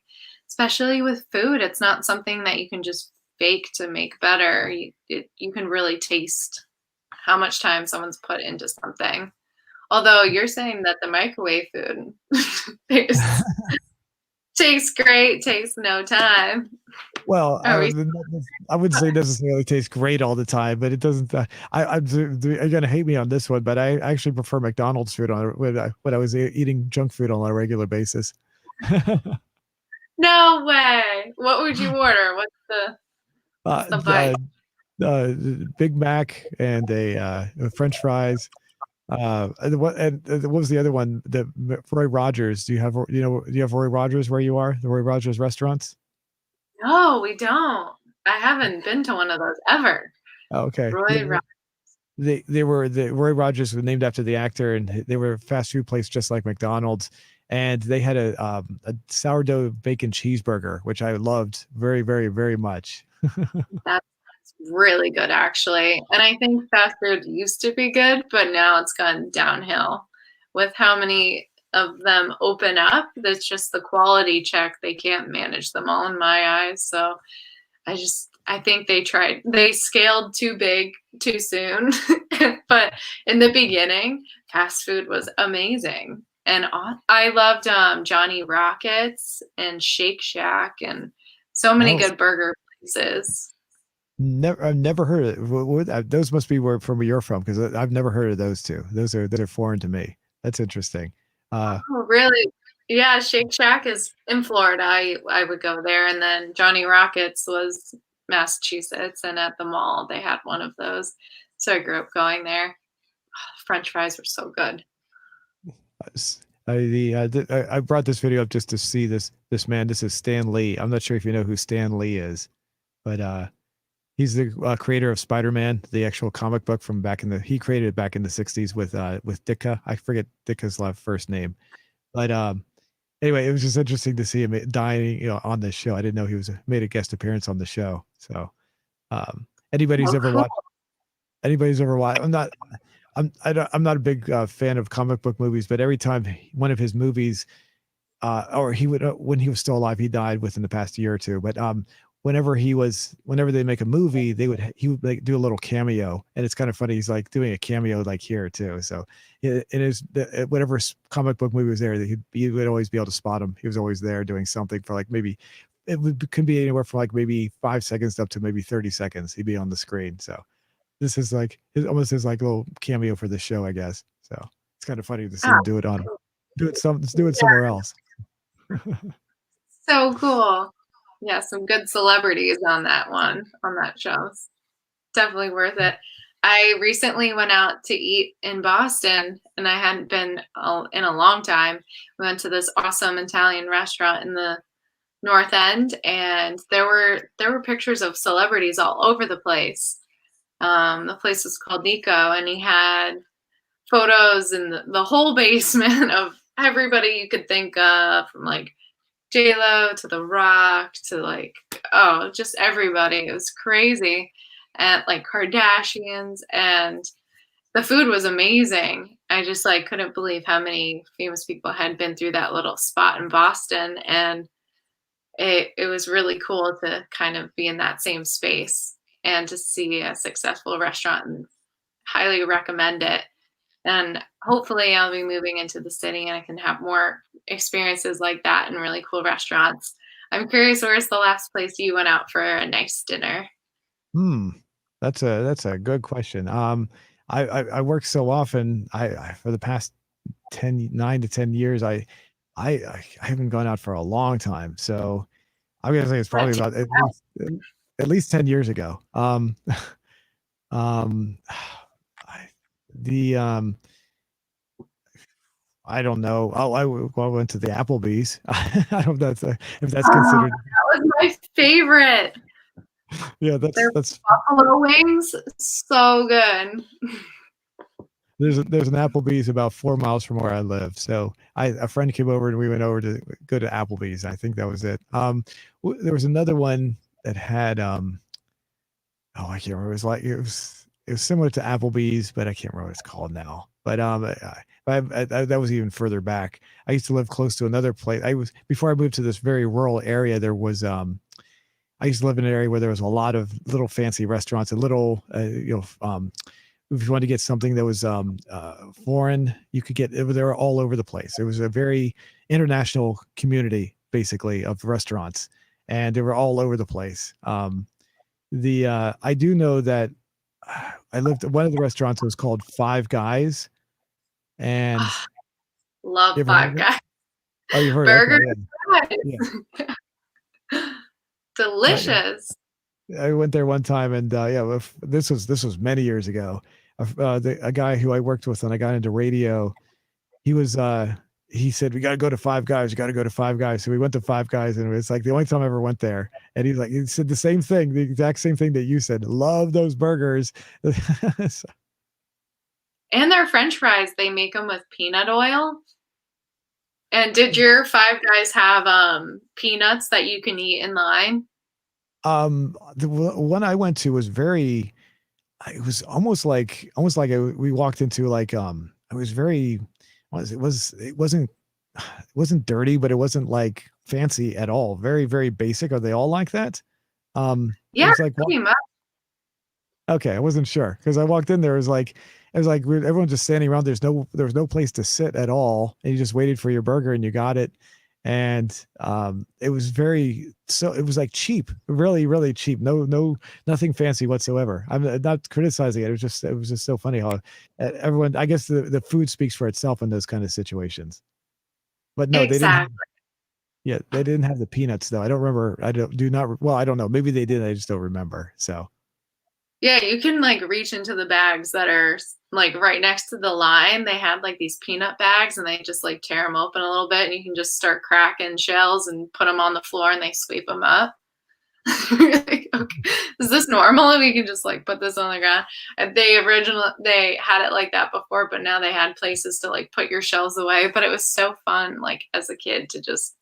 especially with food. It's not something that you can just fake to make better. You can really taste how much time someone's put into something. Although you're saying that the microwave food tastes Tastes great, takes no time. Well, Are we I wouldn't say necessarily tastes great all the time, but it doesn't. You're gonna hate me on this one, but I actually prefer McDonald's food on when I was eating junk food on a regular basis. No way! What would you order? What's uh, the bite? uh, Big Mac and French fries. What was the other one? The Roy Rogers. Do you have Roy Rogers where you are? The Roy Rogers restaurants? No, we don't. I haven't been to one of those ever. Oh, okay. Yeah, Roy Ro they were the Roy Rogers was named after the actor, and they were a fast food place just like McDonald's. And they had a sourdough bacon cheeseburger, which I loved very, very, very much. that's really good actually, and I think fast food used to be good, but now it's gone downhill. With how many of them open up, that's just the quality check, they can't manage them all in my eyes, so I think they scaled too big too soon. But in the beginning, fast food was amazing. And I loved Johnny Rockets and Shake Shack and so many Oh, good burger places. I've never heard of it. Those must be where from where you're from because I've never heard of those two. Those are foreign to me. That's interesting. Uh, Oh, really? Yeah, Shake Shack is in Florida. I would go there, and then Johnny Rockets was Massachusetts, and at the mall they had one of those. So I grew up going there. French fries were so good. s- I brought this video up just to see this man. This is Stan Lee. I'm not sure if you know who Stan Lee is, but he's the creator of Spider-Man, the actual comic book from back in the. He created it back in the '60s with Ditka. I forget Ditka's last first name, but anyway, it was just interesting to see him dying, on this show. I didn't know he was made a guest appearance on the show. So, um, anybody's Oh, ever cool. watched, anybody's ever watched, I'm not a big fan of comic book movies, but every time one of his movies or he would when he was still alive, he died within the past year or two. But whenever they make a movie, he would like do a little cameo, and it's kind of funny. He's like doing a cameo like here too. So it is whatever comic book movie was there, he would always be able to spot him. He was always there doing something for like maybe can be anywhere from like maybe 5 seconds up to maybe 30 seconds. He'd be on the screen. So this is like almost his like little cameo for the show, I guess. So it's kind of funny to see Oh, him do it somewhere else. so cool. Yeah, some good celebrities on that show. It's definitely worth it. I recently went out to eat in Boston, and I hadn't been in a long time. We went to this awesome Italian restaurant in the North End, and there were pictures of celebrities all over the place. The place was called Nico, and he had photos in the whole basement of everybody you could think of, from like J Lo to The Rock to like just everybody. It was crazy, and like Kardashians, and the food was amazing. I just like couldn't believe how many famous people had been through that little spot in Boston, and it was really cool to kind of be in that same space and to see a successful restaurant and highly recommend it. And hopefully I'll be moving into the city and I can have more experiences like that in really cool restaurants. I'm curious, where's the last place you went out for a nice dinner? Hmm. That's a good question. I work so often. I for the past 9 to 10 years, I haven't gone out for a long time, so I'm gonna say it's probably What? about at least 10 years ago. Um, I, the I don't know. Oh, I went to the Applebee's. I don't know if that's Oh, considered. that was my favorite. Yeah, Their that's buffalo wings, so good. there's an Applebee's about 4 miles from where I live. So a friend came over and we went over to go to Applebee's. I think that was it. There was another one that had oh, I can't remember. It was similar to Applebee's, but I can't remember what it's called now. But that was even further back. I used to live close to another place. I was before I moved to this very rural area. There was I used to live in an area where there was a lot of little fancy restaurants and little if you wanted to get something that was foreign, you could get it. They were all over the place. It was a very international community, basically, of restaurants, and they were all over the place. The I do know that I lived at one of the restaurants was called Five Guys, and you Love ever heard Five of it? Guys. Oh, you've heard. Okay, Burger yeah, yeah. fries. I, Delicious. I went there one time, and yeah, this was many years ago. A guy who I worked with when I got into radio, he was he said we got to go to Five Guys. You got to go to Five Guys. So we went to Five Guys, and it was like the only time I ever went there. And he said the same thing, the exact same thing that you said. Love those burgers. So, And their French fries, they make them with peanut oil. And did your Five Guys have peanuts that you can eat in line? one I went to was very. It was almost like we walked into like it was very it wasn't dirty, but it wasn't like fancy at all. Very, very basic. Are they all like that? It Yeah, was like pretty much. okay, I wasn't sure because I walked in there. It was like everyone just standing around. There was no place to sit at all, and you just waited for your burger and you got it. And it was it was like cheap, really, really cheap. Nothing fancy whatsoever. I'm not criticizing it. It was just so funny how everyone. I guess the food speaks for itself in those kind of situations. But no, they didn't have. Exactly. Yeah, they didn't have the peanuts though. I don't remember. I don't do not. Well, I don't know. Maybe they did. I just don't remember. So. Yeah, you can like reach into the bags that are like right next to the line. They had like these peanut bags and they just like tear them open a little bit and you can just start cracking shells and put them on the floor and they sweep them up. Like, okay, is this normal? And we can just like put this on the ground. And they had it like that before, but now they had places to like put your shells away. But it was so fun, like as a kid, to just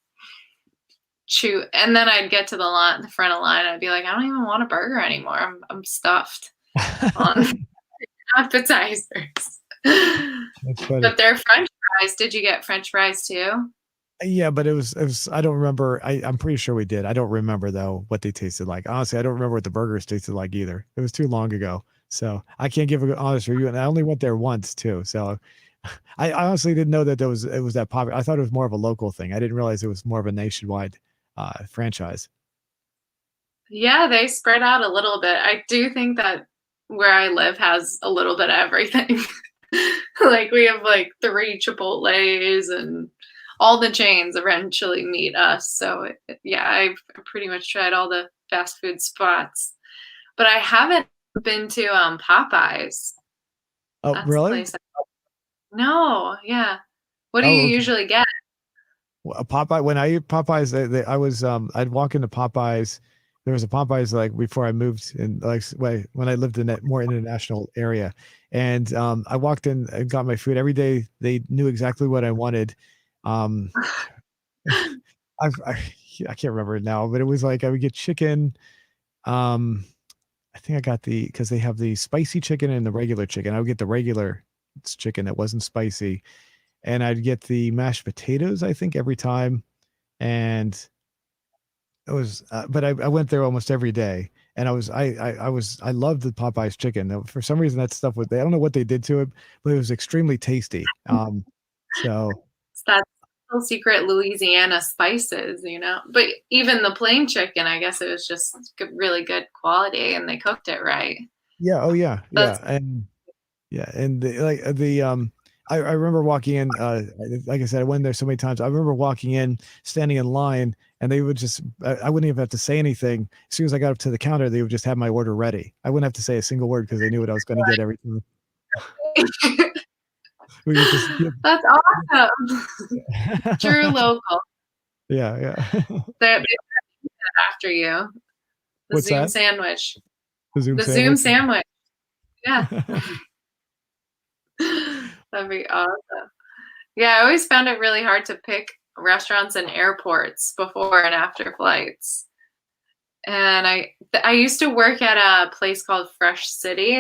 chew. And then I'd get to the front of the line. I'd be like, I don't even want a burger anymore. I'm stuffed on appetizers. That's funny. But their French fries. Did you get French fries too? Yeah, but it was I don't remember. I'm pretty sure we did. I don't remember though what they tasted like. Honestly, I don't remember what the burgers tasted like either. It was too long ago. So I can't give an honest review. And I only went there once too. So I honestly didn't know that it was that popular. I thought it was more of a local thing. I didn't realize it was more of a nationwide franchise. Yeah, they spread out a little bit. I do think that where I live has a little bit of everything. Like we have like three Chipotle's and all the chains eventually meet us. So yeah, I've pretty much tried all the fast food spots, but I haven't been to Popeyes. Oh, That's the really? place. No, yeah. What do you Oh, okay. usually get? Well, Popeye. When I eat Popeyes, I was I'd walk into Popeyes. There was a Popeyes like before I moved in like when I lived in that more international area, and I walked in and got my food every day. They knew exactly what I wanted. Um, I I can't remember it now, but it was like I would get chicken. Um, I think I got because they have the spicy chicken and the regular chicken. I would get the regular chicken that wasn't spicy, and I'd get the mashed potatoes. I think every time, and it was. But I went there almost every day, and I loved the Popeyes chicken. For some reason, that stuff was. I don't know what they did to it, but it was extremely tasty. So It's that little secret Louisiana spices, you know. But even the plain chicken, I guess it was just really good quality, and they cooked it right. yeah, oh yeah, That's yeah, and yeah, and the, like the I remember walking in, like I said, I went there so many times. I remember walking in, standing in line, and they would just, I wouldn't even have to say anything. As soon as I got up to the counter, they would just have my order ready. I wouldn't have to say a single word because they knew what I was going to get every time. We would just, yeah, That's awesome. True local. yeah, yeah. They after you. The What's Zoom that? sandwich. The Zoom The Zoom sandwich? sandwich. Yeah. That'd be awesome. Yeah, I always found it really hard to pick restaurants and airports before and after flights. And I used to work at a place called Fresh City.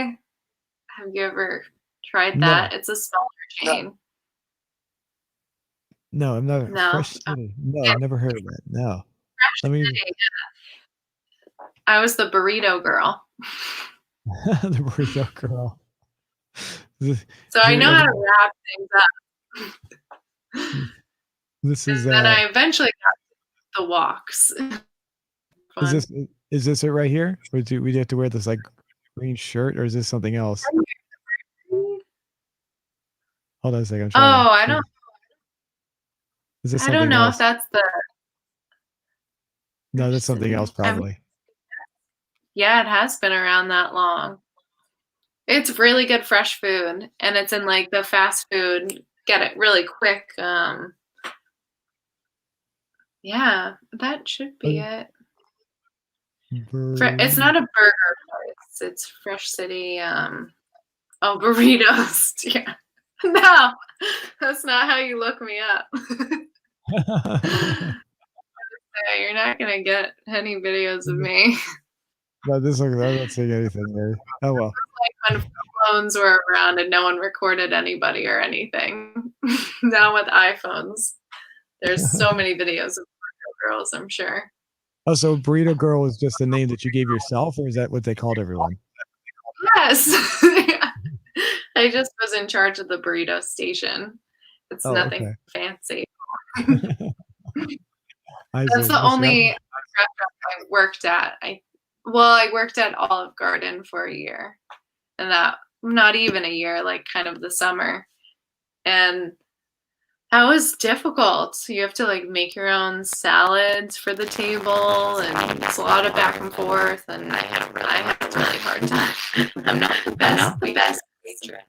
Have you ever tried No, that? It's a smaller chain. no, I'm not No. fresh city. No, Yeah, I've never heard of that. No, Fresh let me City. I was the burrito girl. the burrito girl. This, So I know how to wrap things up. this And is then I eventually got the walks. is Fun. this it right here? Or do we have to wear this like green shirt, or is this something else? Hold on a second. I'm trying to Oh, see. Is this I don't something know if else? that's the No, Fresh that's something else City. probably. Yeah, it has been around that long. It's really good fresh food, and it's in like the fast food, get it really quick. Yeah, that should be Oh, it. It's bur- not a burger place. It's Fresh City. Oh, burritos. Yeah. No, that's not how you look me up. Yeah, you're not gonna get any videos of me. No, this looks. I'm not seeing anything there. Oh well. Like when phones were around and no one recorded anybody or anything. Now with iPhones, there's so many videos of girls, I'm sure. Oh, so burrito girl is just the name that you gave yourself, or is that what they called everyone? Yes. Yeah. I just was in charge of the burrito station. It's Oh, nothing okay. fancy. I That's see. the I see. only restaurant I worked at. I worked at Olive Garden for a year, and that not even a year, like kind of the summer. And that was difficult. You have to like make your own salads for the table, and it's a lot of back and forth. And I had a really hard time. I'm not the best waitress.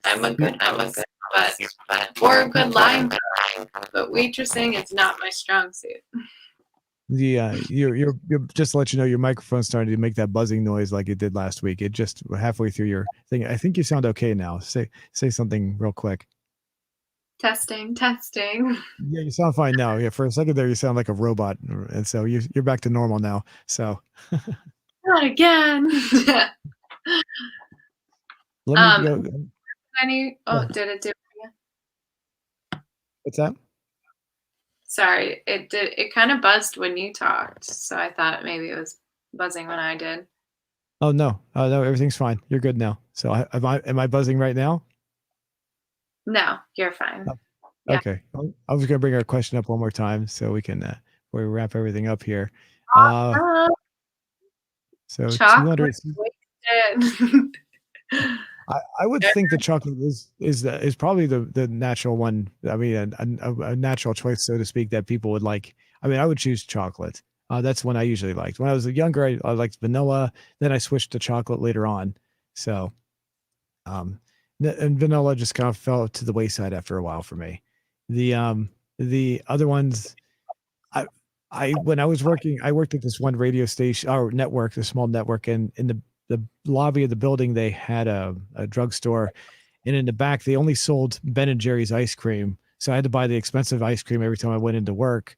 But or a good line cook. But waitressing is not my strong suit. The you're just to let you know your microphone's starting to make that buzzing noise like it did last week. It just halfway through your thing. I think you sound okay now. Say something real quick. Testing, testing. Yeah, you sound fine now. Yeah, for a second there you sound like a robot, and so you're back to normal now. So Not again. let me um, go. did it do? What's that? Sorry, it did. It kind of buzzed when you talked, so I thought maybe it was buzzing when I did. Oh no, no, everything's fine. You're good now. So am I buzzing right now? No, you're fine. Oh, Yeah. okay. I was gonna bring our question up one more time so we can before we wrap everything up here. Uh, Uh, so chocolate 200. wasted. I would think the chocolate is probably the natural one. I mean, a natural choice, so to speak, that people would like. I mean, I would choose chocolate. That's one I usually liked. When I was younger, I liked vanilla. Then I switched to chocolate later on. So, um, and vanilla just kind of fell to the wayside after a while for me. The um, the other ones, I when I was working, I worked at this one radio station or network, a small network, and in the lobby of the building, they had a drugstore, and in the back, they only sold Ben and Jerry's ice cream. So I had to buy the expensive ice cream every time I went into work.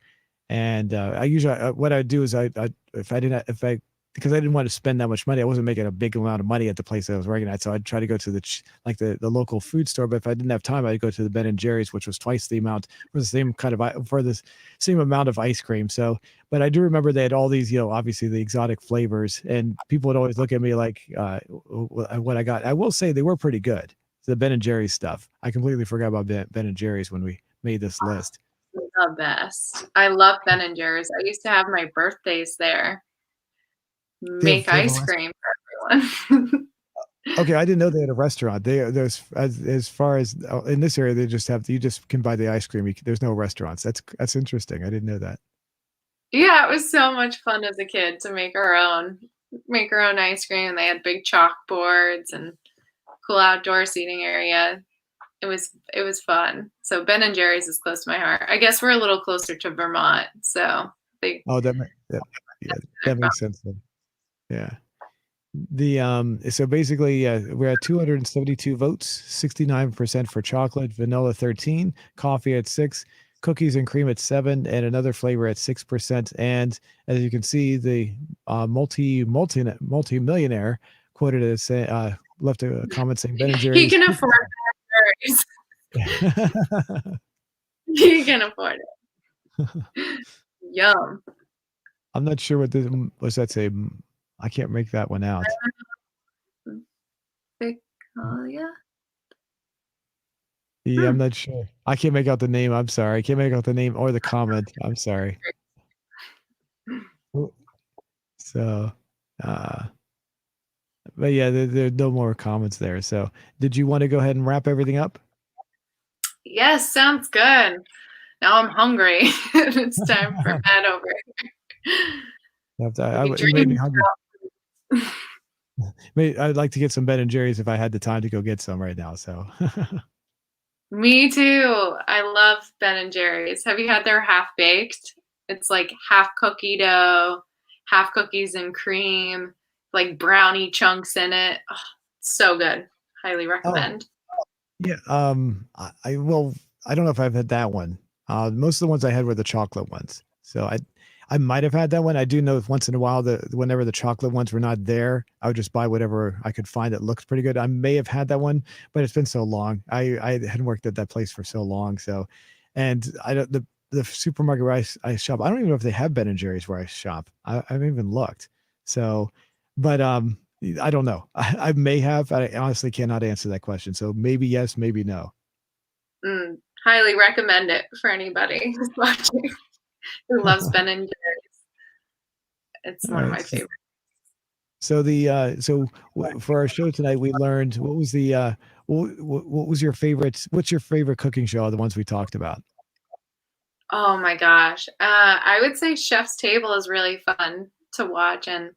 And I usually what I'd do is I if I didn't if I because I didn't want to spend that much money. I wasn't making a big amount of money at the place I was working at, so I'd try to go to like the local food store. But if I didn't have time, I'd go to the Ben and Jerry's, which was twice the amount for the same kind of for the same amount of ice cream. So, but I do remember they had all these, obviously the exotic flavors, and people would always look at me like what I got. I will say they were pretty good. The Ben and Jerry's stuff. I completely forgot about Ben and Jerry's when we made this list. The best. I love Ben and Jerry's. I used to have my birthdays there. They have Make they have a ice rest. cream for everyone. Okay, I didn't know they had a restaurant. There's as far as in this area, they just have you just can buy the ice cream. There's no restaurants. That's interesting. I didn't know that. Yeah, it was so much fun as a kid to make our own ice cream. They had big chalkboards and cool outdoor seating area. It was fun. So Ben and Jerry's is close to my heart. I guess we're a little closer to Vermont, so they Oh, yeah, yeah, that makes sense then. Yeah. The so basically we're at 272 votes, 69% for chocolate, vanilla 13, coffee at 6, cookies and cream at 7, and another flavor at 6%. And as you can see, the multi-millionaire quoted as left a comment saying Ben and he Jerry's. can afford berries. He can afford it. Yum. I'm not sure what this what's that say. I can't make that one out. Victoria? Yeah, I'm not sure. I can't make out the name. I'm sorry. I can't make out the name or the comment. I'm sorry. So, uh, but yeah, there are no more comments there. So, did you want to go ahead and wrap everything up? Yes, sounds good. Now I'm hungry. It's time for bed over here. You made me Dreams hungry. about I'd like to get some Ben and Jerry's if I had the time to go get some right now. So, Me too. I love Ben and Jerry's. Have you had their half baked? It's like half cookie dough, half cookies and cream, like brownie chunks in it. Oh, so good. Highly oh, recommend. yeah. I well, I don't know if I've had that one. Most of the ones I had were the chocolate ones. So I might have had that one. I do know if once in a while that whenever the chocolate ones were not there, I would just buy whatever I could find that looks pretty good. I may have had that one, but it's been so long. I hadn't worked at that place for so long. So, and I don't the supermarket where I shop. I don't even know if they have Ben and Jerry's where I shop. I haven't even looked. So, but I don't know. I may have. I honestly cannot answer that question. So maybe yes, maybe no. Highly recommend it for anybody who's watching who loves Ben and Jerry's. It's All one of right. my favorites. So for our show tonight, we learned what was the what was your favorite? What's your favorite cooking show? Of the ones we talked about. Oh my gosh. I would say Chef's Table is really fun to watch, and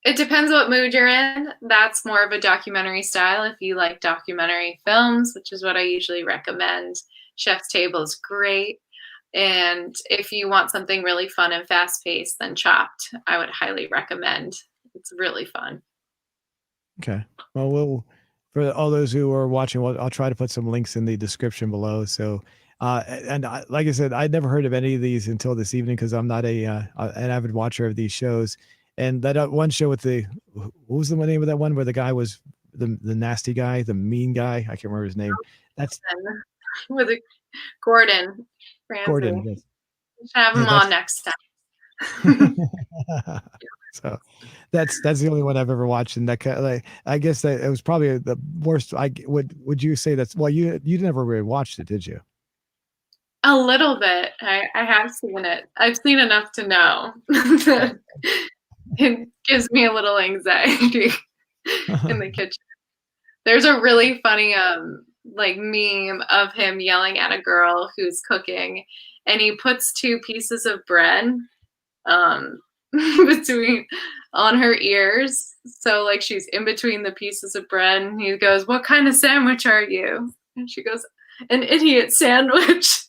it depends what mood you're in. That's more of a documentary style. If you like documentary films, which is what I usually recommend, Chef's Table is great. And if you want something really fun and fast paced, then Chopped, I would highly recommend. It's really fun. Okay. Well, for all those who are watching, I'll try to put some links in the description below. So, and like I said, I'd never heard of any of these until this evening because I'm not an avid watcher of these shows. And that one show with what was the name of that one where the guy was the nasty guy, the mean guy? I can't remember his name. That's And with Gordon Gordon. Ramsay. Yes. We should have Yeah, him on next time. so that's the only one I've ever watched, and that kind of, like I guess that it was probably the worst. Would you say that's well you never really watched it, did you? A little bit. I have seen it. I've seen enough to know that it gives me a little anxiety in the kitchen. There's a really funny like meme of him yelling at a girl who's cooking, and he puts two pieces of bread um between on her ears, so like she's in between the pieces of bread, and he goes, "What kind of sandwich are you?" And she goes, "An idiot sandwich."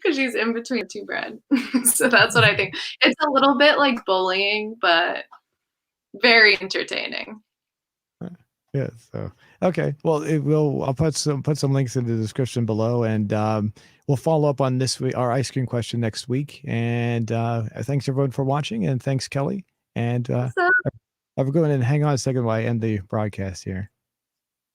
Because she's in between two bread. So that's what I think. It's a little bit like bullying, but very entertaining. Yeah. So okay. Well, I'll put some links in the description below, and we'll follow up on this week our ice cream question next week. And thanks everyone for watching, and thanks Kelly. And So have a good one. And hang on a second while I end the broadcast here.